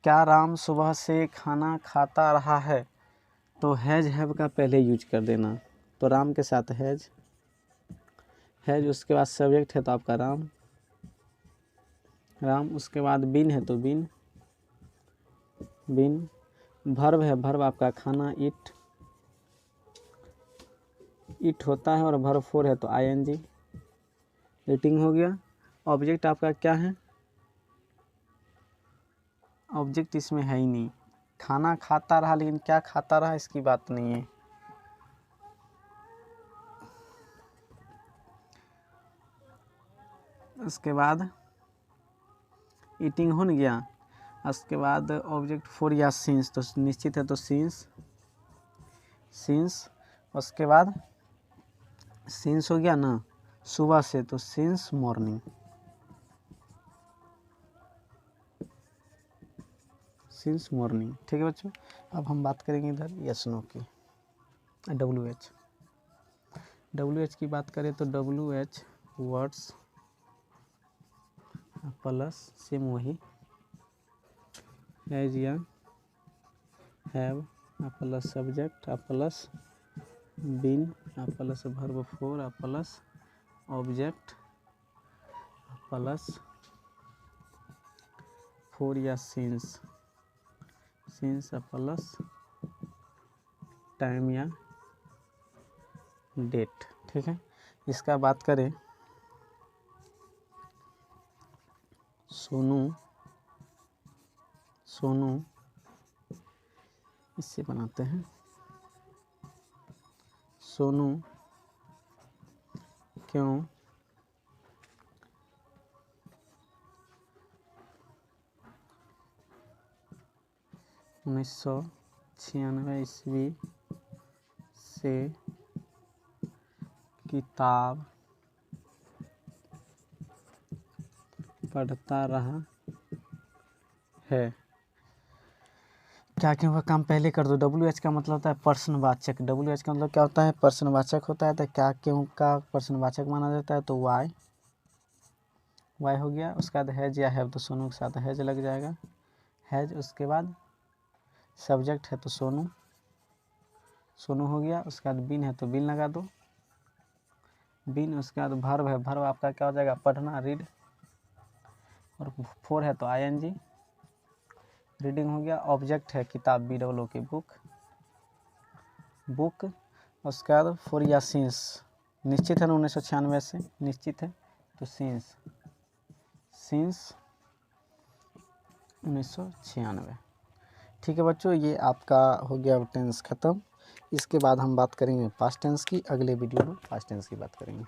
क्या राम सुबह से खाना खाता रहा है, तो हैज हैव का पहले यूज कर देना। तो राम के साथ हैज, हैज उसके बाद सब्जेक्ट है तो आपका राम, राम। उसके बाद बीन है तो बीन, बीन। भर्व है, भर्व आपका खाना, इट, इट होता है। और भर्व 4 है तो ING, ईटिंग हो गया। ऑब्जेक्ट आपका क्या है, ऑब्जेक्ट इसमें है ही नहीं। खाना खाता रहा, लेकिन क्या खाता रहा इसकी बात नहीं है। उसके बाद ईटिंग हो गया। उसके बाद ऑब्जेक्ट 4 या सिंस, तो निश्चित है तो सिंस, सिंस। उसके बाद सिंस हो गया ना सुबह से, तो सिंस मॉर्निंग, सिंस मॉर्निंग। ठीक है बच्चों, अब हम बात करेंगे इधर यस नो की। WH की बात करें तो WH वर्ड्स प्लस सेम वही हैज या have plus subject plus been plus verb 4 plus object plus 4 या सिंस, सिंस प्लस टाइम या डेट। ठीक है, इसका बात करें सोनू, सोनू इससे बनाते हैं, सोनू क्यों 1996 ईस्वी से किताब पढ़ता रहा है। क्या क्यों का काम पहले कर दो। WH का मतलब होता है प्रश्नवाचक। WH का मतलब क्या होता है? प्रश्नवाचक होता है। तो क्या क्यों का प्रश्नवाचक माना जाता है, तो वाई हो गया। उसके बाद हैज या हैव, तो सोनू के साथ हैज लग जाएगा, हैज। उसके बाद सब्जेक्ट है तो सोनू, सोनू हो गया। उसके बाद बिन है तो बिन लगा दो, बिन। उसके बाद भर्व है, भर्व आपका क्या हो जाएगा? पढ़ना, रीड। और फोर है तो ING, रीडिंग हो गया। ऑब्जेक्ट है किताब, BOO की बुक, बुक। उसके बाद फोर या सींस, निश्चित है ना 1996 से, निश्चित है तो सींस, सींस 1996। ठीक है बच्चों, ये आपका हो गया टेंस ख़त्म। इसके बाद हम बात करेंगे पास्ट टेंस की। अगले वीडियो में पास्ट टेंस की बात करेंगे।